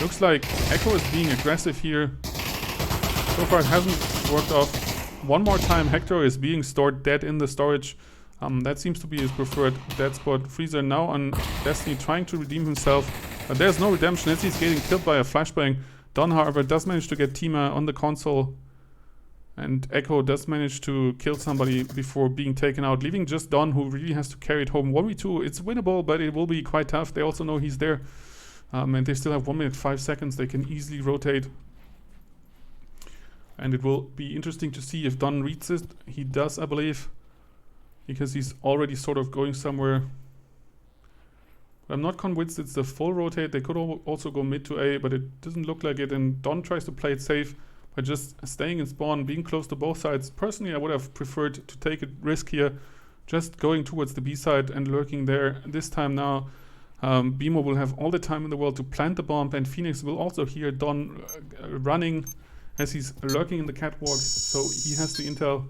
Looks like Echo is being aggressive here. So far it hasn't worked off. One more time, Hector is being stored dead in the storage. That seems to be his preferred dead spot. Freezer now on Destiny trying to redeem himself. But there's no redemption as he's getting killed by a flashbang. Don, however, does manage to get Tima on the console. And Echo does manage to kill somebody before being taken out, leaving just Don, who really has to carry it home. 1v2, it's winnable, but it will be quite tough. They also know he's there. And they still have 1 minute 5 seconds. They can easily rotate. And it will be interesting to see if Don reads it. He does, I believe, because he's already sort of going somewhere. I'm not convinced it's the full rotate. They could also go mid to A, but it doesn't look like it. And Don tries to play it safe by just staying in spawn, being close to both sides. Personally, I would have preferred to take a risk here, just going towards the B side and lurking there. This time now, BMO will have all the time in the world to plant the bomb, and Phoenix will also hear Don running as he's lurking in the catwalk, so he has the intel.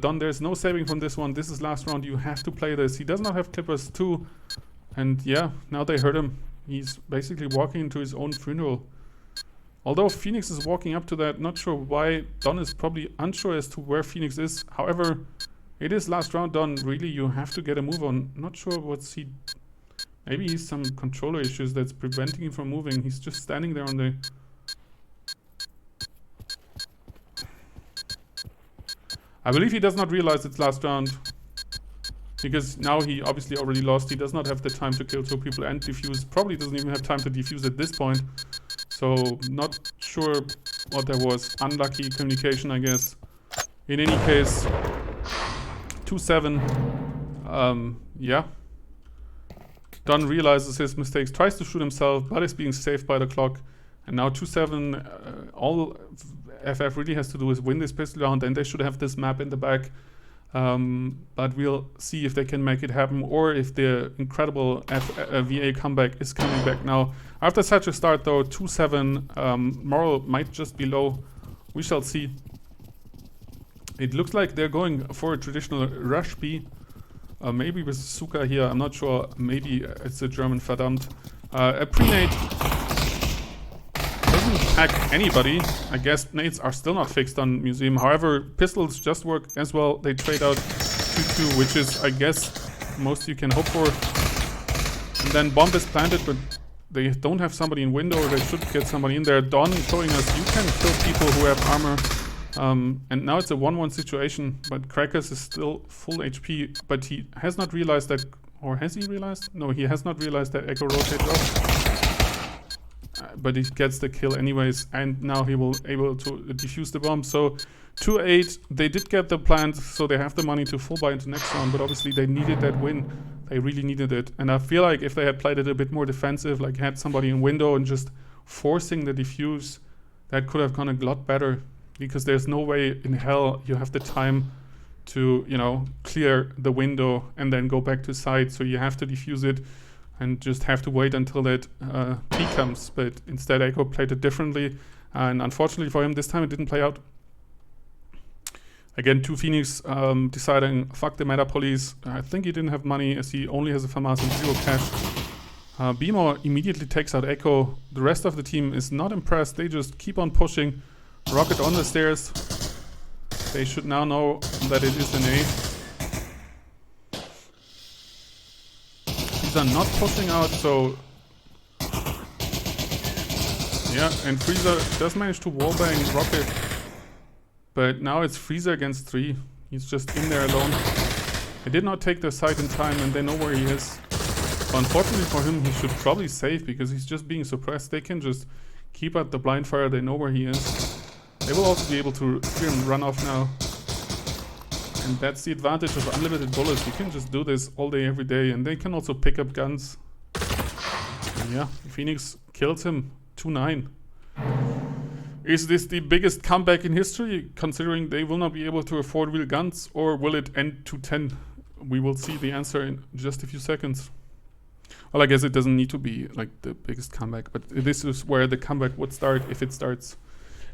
Don, there's no saving from this one. This is last round. You have to play this. He does not have clippers too. And yeah, now they hurt him. He's basically walking into his own funeral. Although Phoenix is walking up to that, not sure why. Don is probably unsure as to where Phoenix is. However, it is last round, Don. Really, you have to get a move on. Not sure what's he... Maybe he's some controller issues that's preventing him from moving. He's just standing there on the... I believe he does not realize it's last round. Because now he obviously already lost. He does not have the time to kill 2 people and defuse. Probably doesn't even have time to defuse at this point. So, not sure what that was. Unlucky communication, I guess. In any case, 2-7. Yeah. Don realizes his mistakes, tries to shoot himself, but is being saved by the clock. And now 2-7. All FF really has to do is win this pistol round, and they should have this map in the back. But we'll see if they can make it happen, or if the incredible VA comeback is coming back now. After such a start though, 2-7, moral might just be low. We shall see. It looks like they're going for a traditional rush B. Maybe with Suka here, I'm not sure. Maybe it's a German Verdammt. A pre-nade doesn't hack anybody. I guess nades are still not fixed on Museum. However, pistols just work as well. They trade out 2-2, which is, I guess, most you can hope for. And then bomb is planted, but they don't have somebody in window. They should get somebody in there. Don showing us you can kill people who have armor. And now it's a 1-1 situation, but Crackers is still full HP, but he has not realized that, or has he realized? No, he has not realized that Echo rotated off. But he gets the kill anyways, and now he will able to defuse the bomb. So 2-8, they did get the plant, so they have the money to full buy into next round, but obviously they needed that win. They really needed it. And I feel like if they had played it a bit more defensive, like had somebody in window and just forcing the defuse, that could have gone a lot better. Because there's no way in hell you have the time to, you know, clear the window and then go back to site. So you have to defuse it and just have to wait until that P comes. But instead Echo played it differently. And unfortunately for him, this time it didn't play out. Again, 2 Phoenix deciding, fuck the meta police. I think he didn't have money as he only has a FAMAS and 0 cash. BMO immediately takes out Echo. The rest of the team is not impressed. They just keep on pushing. Rocket on the stairs. They should now know that it is an A. These are not pushing out, so... Yeah, and Freezer does manage to wallbang Rocket. But now it's Freezer against 3. He's just in there alone. They did not take their site in time and they know where he is. But unfortunately for him, he should probably save because he's just being suppressed. They can just keep up the blind fire. They know where he is. They will also be able to hear him run off now. And that's the advantage of unlimited bullets. You can just do this all day, every day. And they can also pick up guns. And yeah, Phoenix kills him 2-9. Is this the biggest comeback in history, considering they will not be able to afford real guns? Or will it end 2-10? We will see the answer in just a few seconds. Well, I guess it doesn't need to be like the biggest comeback. But this is where the comeback would start, if it starts.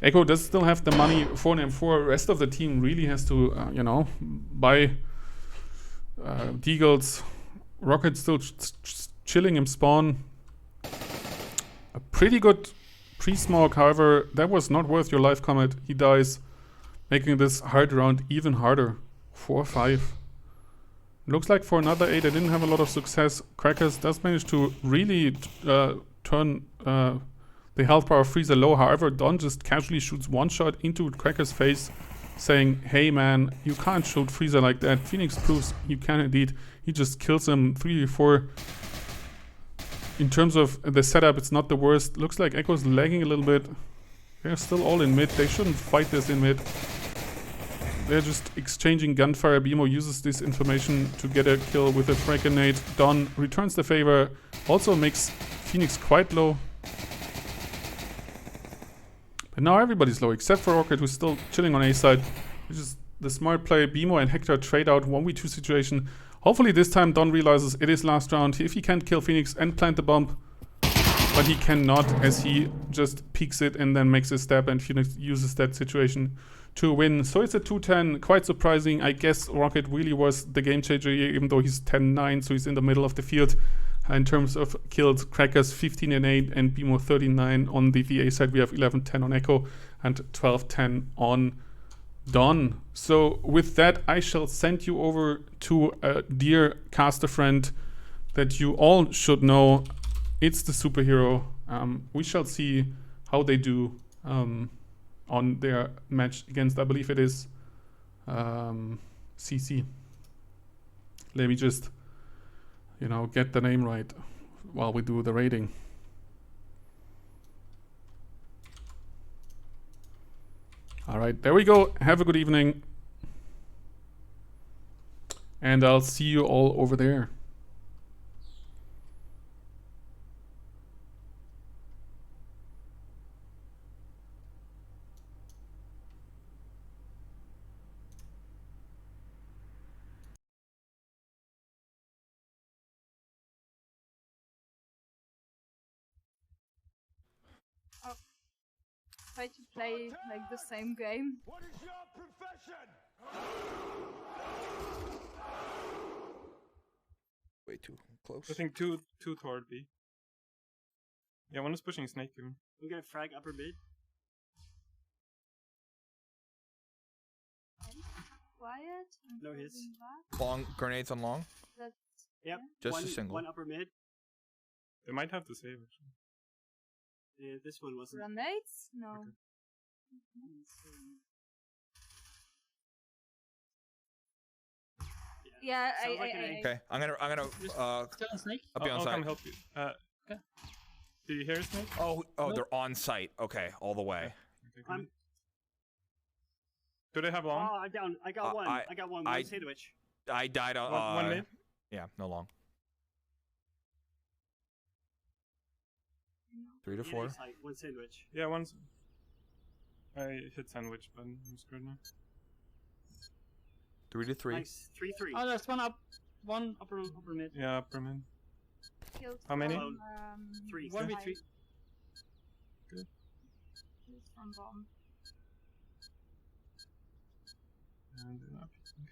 Echo does still have the money for an M4. Rest of the team really has to, you know, buy Deagles. Rocket still chilling him spawn. A pretty good pre-smoke, however, that was not worth your life comet. He dies, making this hard round even harder. 4-5. Looks like for another 8, they didn't have a lot of success. Crackers does manage to really turn the health bar of Freezer low. However, Don just casually shoots one shot into Cracker's face, saying, hey man, you can't shoot Freezer like that. Phoenix proves you can indeed. He just kills him 3v4. In terms of the setup, it's not the worst. Looks like Echo's lagging a little bit. They're still all in mid. They shouldn't fight this in mid. They're just exchanging gunfire. BMO uses this information to get a kill with a frag grenade. Don returns the favor. Also makes Phoenix quite low. But now everybody's low except for Rocket, who's still chilling on A side. Which is the smart play. BMO and Hector trade out 1v2 situation. Hopefully this time Don realizes it is last round. If he can't kill Phoenix and plant the bomb. But he cannot, as he just peeks it and then makes a stab, and Phoenix uses that situation to win. So it's a 2-10, quite surprising. I guess Rocket really was the game changer here, even though he's 10-9, so he's in the middle of the field. In terms of kills, Crackers 15-8 and BMO 39 on the VA side. We have 11-10 on Echo and 12-10 on Don. So with that, I shall send you over to a dear caster friend that you all should know. It's the superhero. We shall see how they do on their match against, I believe it is CC. Let me just, get the name right while we do the rating. All right, there we go. Have a good evening. And I'll see you all over there. Try to play like the same game. What is your profession? Way too close. I think two toward B. Yeah, one is pushing Snake even. I'm gonna frag upper mid. Quiet. No hits. Long grenades on long. That's, Yep. Just one, a single. One upper mid. They might have to save actually. Yeah, this one wasn't. Grenades? No. Okay. Yeah, Sounds like an A. Okay, I'm gonna Snake? I'll be on I'll site. come help you. Okay. Do you hear Snake? Oh, Nope. they're on site. Okay, all the way. I'm. Do they have long? Oh, I'm down. I got one. I got one. One sandwich. I died on One mid? Yeah, no long. 3 to 4. One sandwich. Yeah, one's. I hit sandwich, but I'm screwed now. 3 to 3. Nice. 3-3. Oh, there's one up. One upper mid. Yeah, upper mid. Killed How many? From, 3. 1v3. Good. From bomb. And then up, I think.